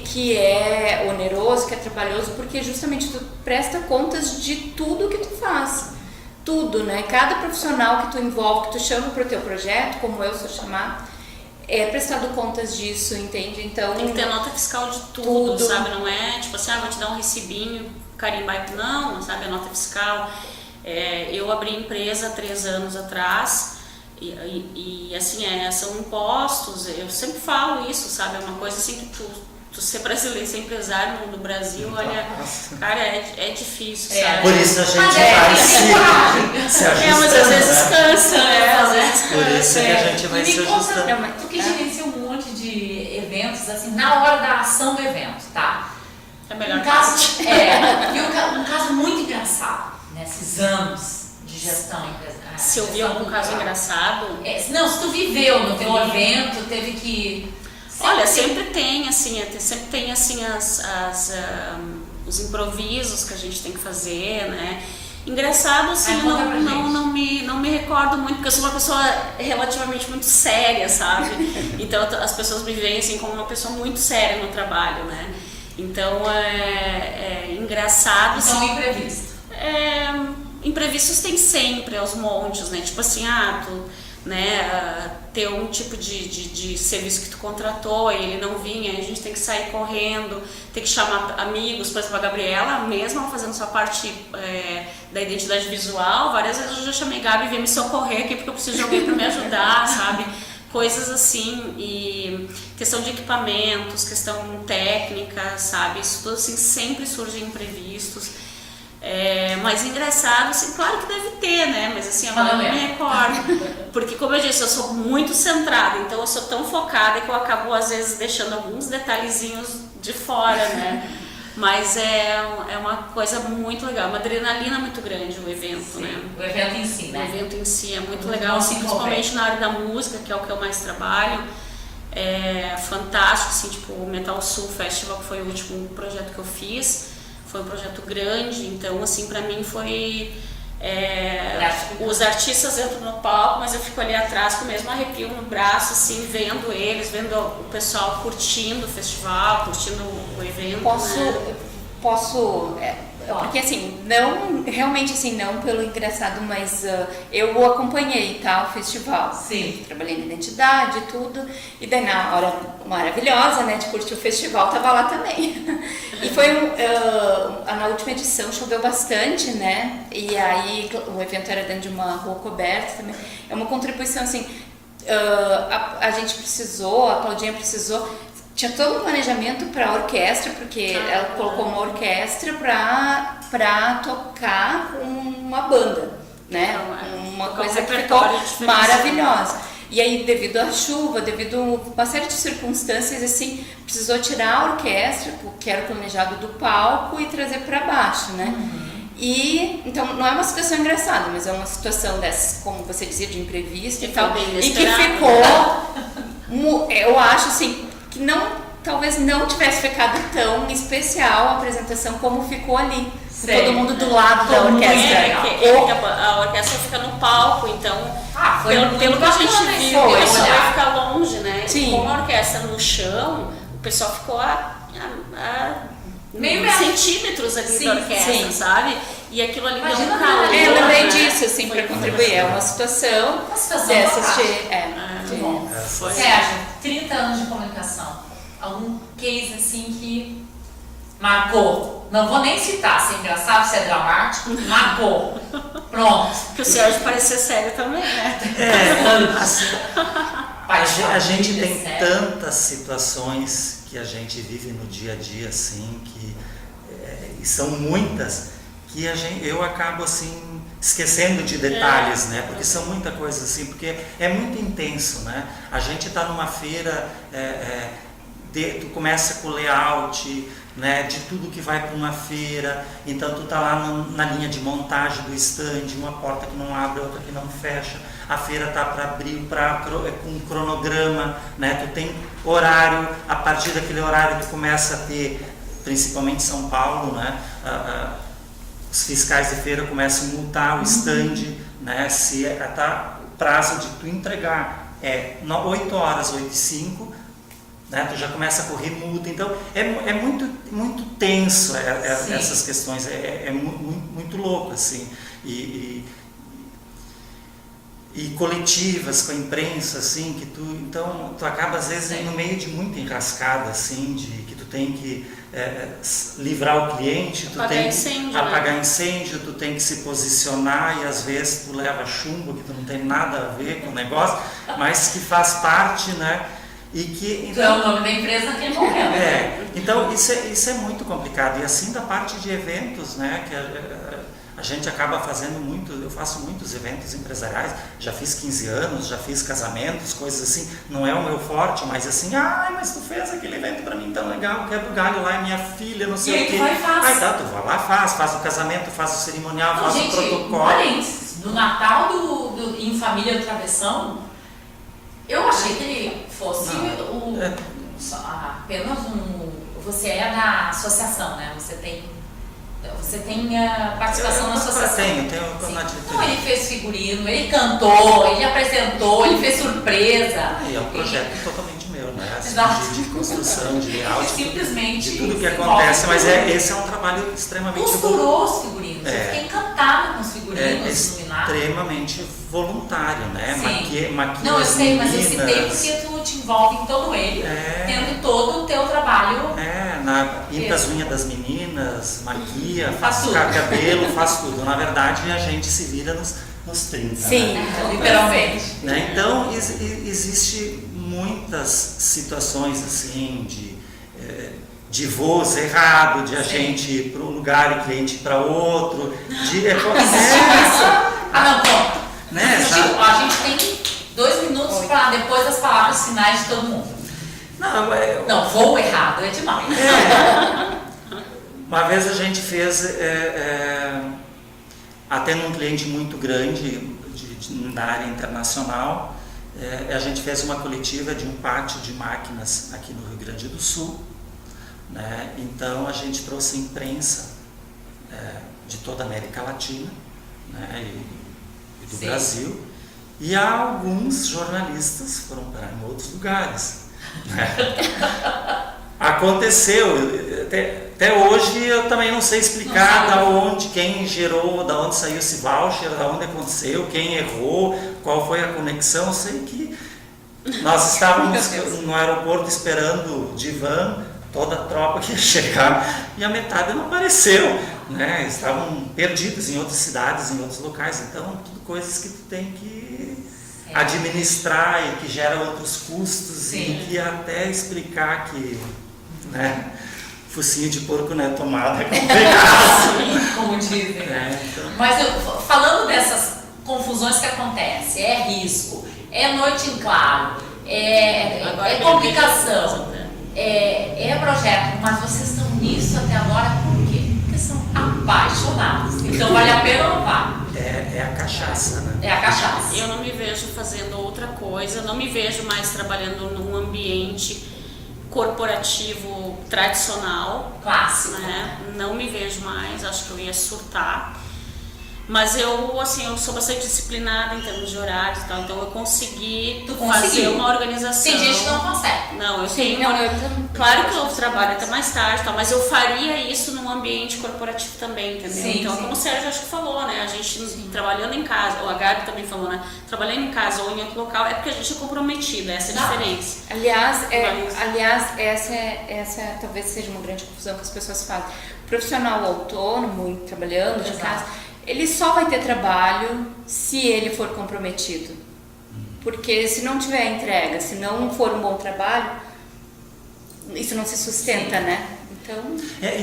que é oneroso, que é trabalhoso, porque justamente tu presta contas de tudo que tu faz. Tudo, né? Cada profissional que tu envolve, que tu chama para o teu projeto, como eu sou chamar, é prestado contas disso, entende? Então... Tem que ter nota fiscal de tudo, sabe? Não é tipo assim, vou te dar um recibinho, carimbar, não, sabe? A nota fiscal. Eu abri empresa há 3 anos atrás, e assim, são impostos, eu sempre falo isso, sabe? É uma coisa assim que tu ser brasileiro, ser empresário no Brasil, olha, cara, é difícil, sabe? Por isso a gente vai se ajustando. Mas às vezes cansa, né? Por isso que a gente vai se ajustando. Tu que gerencia um monte de eventos, assim, na hora da ação do evento, tá? É melhor um caso muito engraçado, nesses anos de gestão empresarial. Se eu vi algum caso engraçado... Não, se tu viveu no teu evento, teve que... Olha, sempre tem os improvisos que a gente tem que fazer, né? Engraçado, assim, eu conta pra gente. não me recordo muito, porque eu sou uma pessoa relativamente muito séria, sabe? Então as pessoas me veem assim como uma pessoa muito séria no trabalho, né? Então é engraçado. Então, Assim, imprevisto. Imprevistos tem sempre aos montes, né? Tipo assim, ter um tipo de serviço que tu contratou e ele não vinha, a gente tem que sair correndo, tem que chamar amigos, por exemplo, a Gabriela, mesmo fazendo sua parte da identidade visual, várias vezes eu já chamei Gabi, vem me socorrer aqui porque eu preciso de alguém para me ajudar, sabe? Coisas assim, e questão de equipamentos, questão técnica, sabe? Isso tudo assim, sempre surge imprevistos. Mas engraçado, assim, claro que deve ter, né? Mas assim, eu não me recordo. Porque, como eu disse, eu sou muito centrada, então eu sou tão focada que eu acabo, às vezes, deixando alguns detalhezinhos de fora, né? Mas é uma coisa muito legal, uma adrenalina muito grande o evento, Sim, né? o evento em si, né? O evento em si é muito legal, assim, principalmente na área da música, que é o que eu mais trabalho. É fantástico, assim, tipo o Metal Sul Festival, que foi o último projeto que eu fiz. Foi um projeto grande, então assim, pra mim foi... os artistas entram no palco, mas eu fico ali atrás com o mesmo arrepio no braço, assim, vendo eles, vendo o pessoal curtindo o festival, curtindo o evento. Porque assim, não, realmente assim, não pelo engraçado, mas eu acompanhei, tá, o festival. Sim. Trabalhei na identidade e tudo, e daí na hora maravilhosa, né, de curtir o festival, tava lá também. E foi, na última edição choveu bastante, né, e aí o evento era dentro de uma rua coberta também. É uma contribuição, assim, a gente precisou, a Claudinha precisou. Tinha todo um planejamento para a orquestra, porque ela colocou uma orquestra para tocar com uma banda, né? Uma coisa que ficou maravilhosa. E aí, devido à chuva, devido a uma série de circunstâncias, assim, precisou tirar a orquestra, que era o planejado, do palco e trazer para baixo, né? E, então, não é uma situação engraçada, mas é uma situação dessas, como você dizia, de imprevisto e tal. E que ficou, eu acho, assim, que talvez não tivesse ficado tão especial a apresentação como ficou ali. Todo mundo do lado da orquestra. A orquestra fica no palco, então pelo que a gente viu, o pessoal vai ficar longe, né? Sim. Com a orquestra no chão, o pessoal ficou a meio centímetros ali da orquestra, sabe? E aquilo ali deu um calor. Eu lembrei disso, assim, para contribuir. É uma situação dessas de bom. Sérgio, 30 anos de comunicação. Algum case assim que marcou? Não vou nem citar, se é engraçado, se é dramático. Marcou. Pronto. Que o Sérgio parece ser sério também, né? A gente tem tantas situações que a gente vive no dia a dia, assim, e são muitas, que eu acabo, assim, esquecendo de detalhes, né? Porque são muita coisa, assim, porque é muito intenso, né? A gente está numa feira, tu começa com o layout, né, de tudo que vai para uma feira, então tu tá lá na linha de montagem do stand, uma porta que não abre, outra que não fecha, a feira tá para abrir com um cronograma, né, tu tem horário, a partir daquele horário tu começa a ter, principalmente em São Paulo, né, os fiscais de feira começam a multar o stand, né, se o prazo de tu entregar 8 horas, 8h05, né, tu já começa a correr multa, então é muito tenso essas questões, muito louco, assim, e coletivas com a imprensa, assim, que tu acaba às vezes no meio de muita enrascada, assim, de que tu tem que livrar o cliente, tu tem que apagar incêndio, tu tem que se posicionar, e às vezes tu leva chumbo que tu não tem nada a ver com o negócio, mas que faz parte, né? Então é o nome da empresa naquele momento. Então isso é muito complicado. E assim, da parte de eventos, né, que a gente acaba fazendo eu faço muitos eventos empresariais, já fiz 15 anos, já fiz casamentos, coisas assim, não é o meu forte, mas assim, mas tu fez aquele evento pra mim tão legal, quebra o galho lá, é minha filha, não sei o quê. Tu vai lá, faz o casamento, faz o cerimonial, faz o protocolo. Olha isso, do Natal em família do Travessão, eu achei que ele fosse apenas você é da associação, né? Você tem Você tem participação na associação? Tenho Sim. na Não, diretoria. ele fez figurino, ele cantou, ele apresentou, ele fez surpresa. E é um projeto totalmente meu, né? Assim, Exato. de construção, de layout, Simplesmente de tudo que se acontece, envolve mas com esse é um trabalho extremamente costurou os figurinos. É. Eu fiquei encantada com os figurinos iluminados. extremamente voluntário, né? Sim. Maquia Não, eu sei, mas eu citei meninas. porque tu te envolve em todo ele, É. tendo todo o teu trabalho. Pinta as unhas das meninas, maquia, Faz faz tudo. cabelo, faz tudo. Na verdade, a gente se vira nos 30. Sim. Né? Literalmente. Né? Então, existe muitas situações assim de voos errado, de a Sim. gente ir para um lugar e cliente para outro. Existe isso? Não, conta. Né? Tipo, a gente tem 2 minutos para depois das palavras finais de todo mundo. Não, voo errado é demais. Uma vez a gente fez, atendo um cliente muito grande na área internacional, a gente fez uma coletiva de um pátio de máquinas aqui no Rio Grande do Sul, né? Então a gente trouxe imprensa de toda a América Latina, né? e do Sim. Brasil, e alguns jornalistas foram parar em outros lugares. Né? Aconteceu, até hoje eu também não sei explicar da onde, quem gerou, da onde saiu esse voucher, da onde aconteceu, quem errou, qual foi a conexão. Eu sei que nós estávamos no aeroporto esperando de van, toda a tropa que ia chegar, e a metade não apareceu, né? Estavam perdidos em outras cidades, em outros locais. Então, tudo coisas que tu tem que administrar e que gera outros custos. Sim. E que até explicar que, né, focinho de porco não é tomada, é complicado. Como dizem, né? Então, Mas falando dessas confusões que acontecem, é risco, é noite em claro, é complicação, é projeto, mas vocês estão nisso até agora por quê? Porque são apaixonados. Então vale a pena ou não vale? é a cachaça, né? É a cachaça. Eu não me vejo fazendo outra coisa, não me vejo mais trabalhando num ambiente corporativo tradicional, Clássico. né? Não me vejo mais, acho que eu ia surtar. Mas eu sou bastante disciplinada em termos de horários e tal, então eu consegui Tu fazer conseguiu. uma organização. Tem gente que não consegue. Não, eu Sim, tenho. não, eu também. Claro que eu trabalho até mais tarde, tal, mas eu faria isso num ambiente corporativo também, entendeu? Sim, Então, sim. como o Sérgio acho que falou, né? A gente trabalhando em casa, ou a Gabi também falou, né? Trabalhando em casa ou em outro local, é porque a gente é comprometido, essa é a Não. diferença. Aliás, essa talvez seja uma grande confusão que as pessoas fazem. O profissional autônomo, trabalhando de Exato. casa, ele só vai ter trabalho se ele for comprometido. Porque se não tiver entrega, se não for um bom trabalho, isso não se sustenta, né? Então,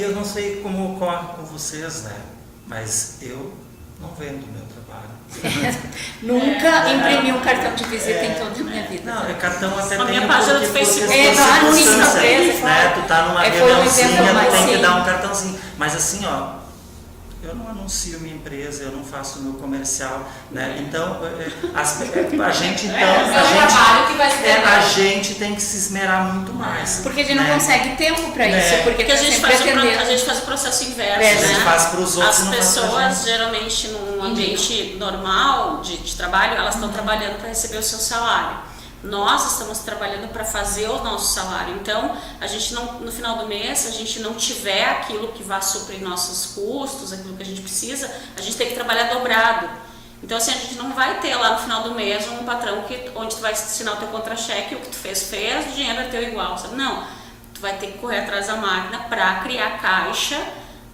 Eu não sei como com vocês, né? Mas eu não vendo meu trabalho. nunca imprimi um cartão de visita em toda a minha vida. Não, cartão até A tem minha página do por Facebook. questões de sim, circunstância, empresa, né? claro. Tu tá numa Foi um reuniãozinha, exemplo, mas tu tem que sim. dar um cartãozinho. Mas assim, ó, eu não anuncio minha empresa, eu não faço meu comercial, né? Então, a gente então, É um trabalho que vai ser a gente tem que se esmerar muito mais. Porque a gente não né? consegue tempo para isso, É. porque Porque a tá gente, sempre faz atendendo. a gente faz o processo inverso, A A gente né? faz para os outros As e não faz pra pessoas, gente. geralmente, num ambiente normal de trabalho, elas estão trabalhando para receber o seu salário. Nós estamos trabalhando para fazer o nosso salário. Então, a gente não, no final do mês, se a gente não tiver aquilo que vá suprir nossos custos, aquilo que a gente precisa, a gente tem que trabalhar dobrado. Então, assim, a gente não vai ter lá no final do mês um patrão onde tu vai assinar o teu contra-cheque, o que tu fez, o dinheiro é teu igual, sabe? Não, tu vai ter que correr atrás da máquina para criar caixa,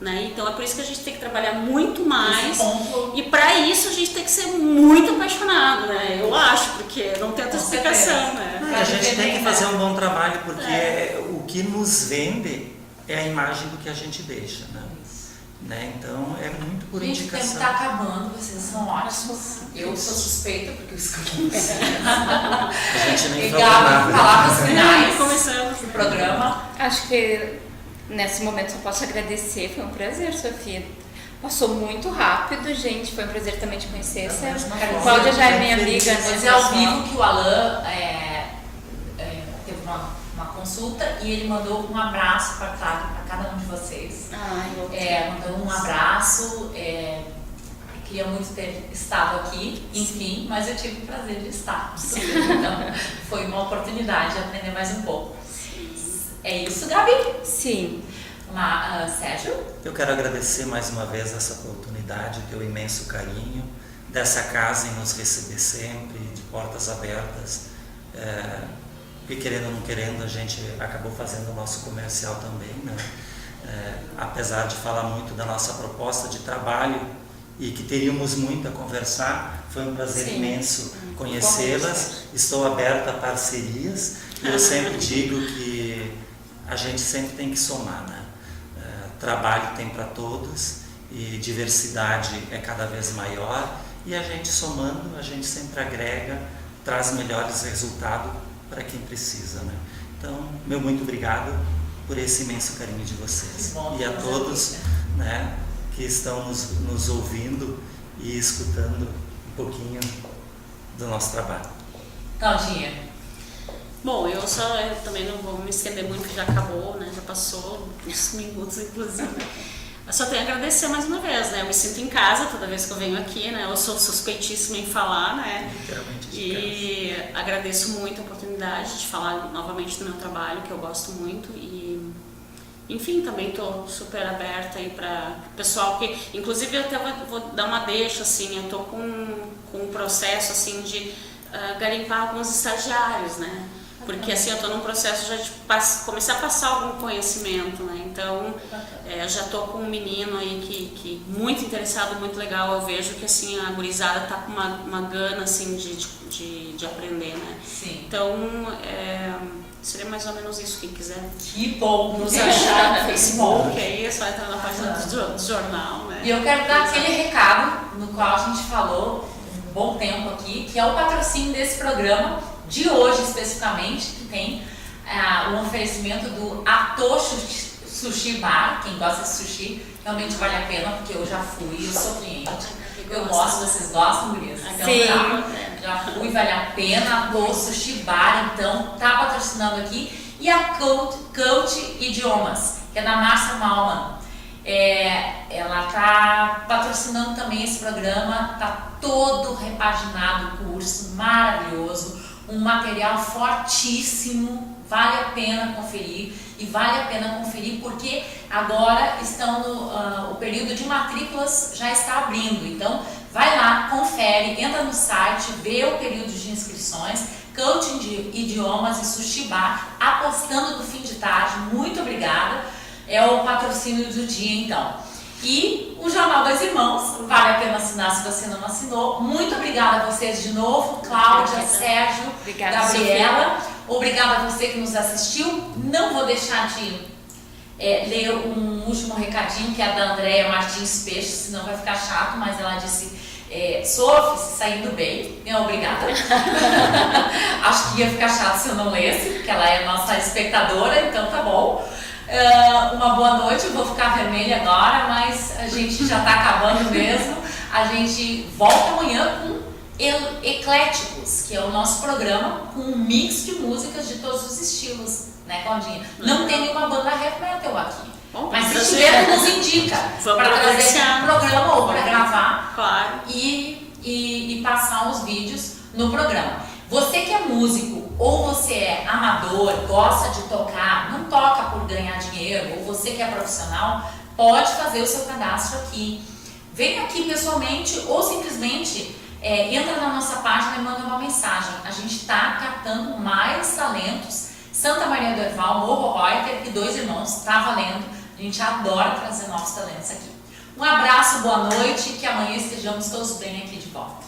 né? Então, é por isso que a gente tem que trabalhar muito mais. Esse ponto. E para isso a gente tem que ser muito apaixonado, né? Eu acho, porque não tem outra Com explicação, certeza. né? A gente tem que fazer um bom trabalho, porque o que nos vende é a imagem do que a gente deixa, né? Então é muito por Gente, o tempo indicação. está acabando, vocês são ótimos. Eu sou suspeita porque eu escolhi. A gente nem falou Obrigada, nada. palavras finais Começamos. do programa. Acho que nesse momento eu posso agradecer, foi um prazer, Sofia. Passou muito rápido, gente, foi um prazer também te conhecer, Sérgio. Quero Cláudia já é minha feliz. amiga, Vou né? dizer ao vivo que o Alan teve uma consulta e ele mandou um abraço para cada um de vocês. Mandou um abraço, queria muito ter estado aqui, enfim, mas eu tive o prazer de estar. Então, foi uma oportunidade de aprender mais um pouco. É isso, Gabi? Sim. Sérgio? Eu quero agradecer mais uma vez essa oportunidade, o teu imenso carinho, dessa casa em nos receber sempre, de portas abertas. E querendo ou não querendo, a gente acabou fazendo o nosso comercial também, né? Apesar de falar muito da nossa proposta de trabalho e que teríamos muito a conversar, foi um prazer imenso conhecê-las. Estou aberta a parcerias e eu sempre digo que a gente sempre tem que somar, né? Trabalho tem para todos e diversidade é cada vez maior e a gente somando, a gente sempre agrega, traz melhores resultados para quem precisa, né? Então, meu muito obrigado por esse imenso carinho de vocês e a todos, né, que estão nos ouvindo e escutando um pouquinho do nosso trabalho. Claudinha. Bom, eu também não vou me estender muito, já acabou, né? Já passou uns minutos, inclusive. Eu só tenho a agradecer mais uma vez, né? Eu me sinto em casa toda vez que eu venho aqui, né? Eu sou suspeitíssima em falar, né? E agradeço muito a oportunidade de falar novamente do meu trabalho, que eu gosto muito. E, enfim, também estou super aberta aí para o pessoal que... Inclusive, eu até vou dar uma deixa, assim, eu estou com um processo, assim, de garimpar alguns estagiários, né? Porque assim, eu estou num processo já de começar a passar algum conhecimento, né? Então, já estou com um menino aí que muito interessado, muito legal. Eu vejo que assim, a gurizada está com uma gana assim, de aprender, né? Sim. Então, seria mais ou menos isso. Quem quiser que bom nos achar no Facebook, aí é só entrar na página do jornal, né? E eu quero dar aquele recado no qual a gente falou um bom tempo aqui, que é o patrocínio desse programa, de hoje especificamente, que tem um oferecimento do Atocho Sushi Bar. Quem gosta de sushi, realmente vale a pena, porque eu já fui, eu sou cliente, eu gosto, vocês gostam, gurias? Então, sim. Já fui, vale a pena. Atocho Sushi Bar, então, tá patrocinando aqui. E a Coach Idiomas, que é da Márcia Malman. Ela tá patrocinando também esse programa, tá todo repaginado o curso, maravilhoso. Um material fortíssimo, vale a pena conferir, e vale a pena conferir porque agora o período de matrículas já está abrindo, então vai lá, confere, entra no site, vê o período de inscrições, Coaching de Idiomas e Sushi Bar, apostando no fim de tarde, muito obrigada, é o patrocínio do dia então. E o Jornal das Irmãos, vale a pena assinar se você não assinou. Muito obrigada a vocês de novo, Cláudia, Sérgio, obrigada, Gabriela. Sofia. Obrigada a você que nos assistiu. Não vou deixar de ler um último recadinho, que é da Andréia Martins Peixe, senão vai ficar chato, mas ela disse: Sophie, se saindo bem, obrigada. Acho que ia ficar chato se eu não lesse, porque ela é nossa espectadora, então tá bom. Uma boa noite, eu vou ficar vermelha agora, mas a gente já está acabando mesmo. A gente volta amanhã com Ecléticos, que é o nosso programa com um mix de músicas de todos os estilos, né, Claudinha? Não tem nenhuma banda heavy metal aqui. Bom, mas se tiver, nos indica para trazer um programa ou para gravar, claro, e passar os vídeos no programa. Você que é músico ou você é amador, gosta de tocar, não toca por ganhar dinheiro, ou você que é profissional, pode fazer o seu cadastro aqui. Vem aqui pessoalmente ou simplesmente entra na nossa página e manda uma mensagem. A gente está captando mais talentos. Santa Maria do Herval, Morro Reuter e Dois Irmãos, está valendo. A gente adora trazer novos talentos aqui. Um abraço, boa noite, que amanhã estejamos todos bem aqui de volta.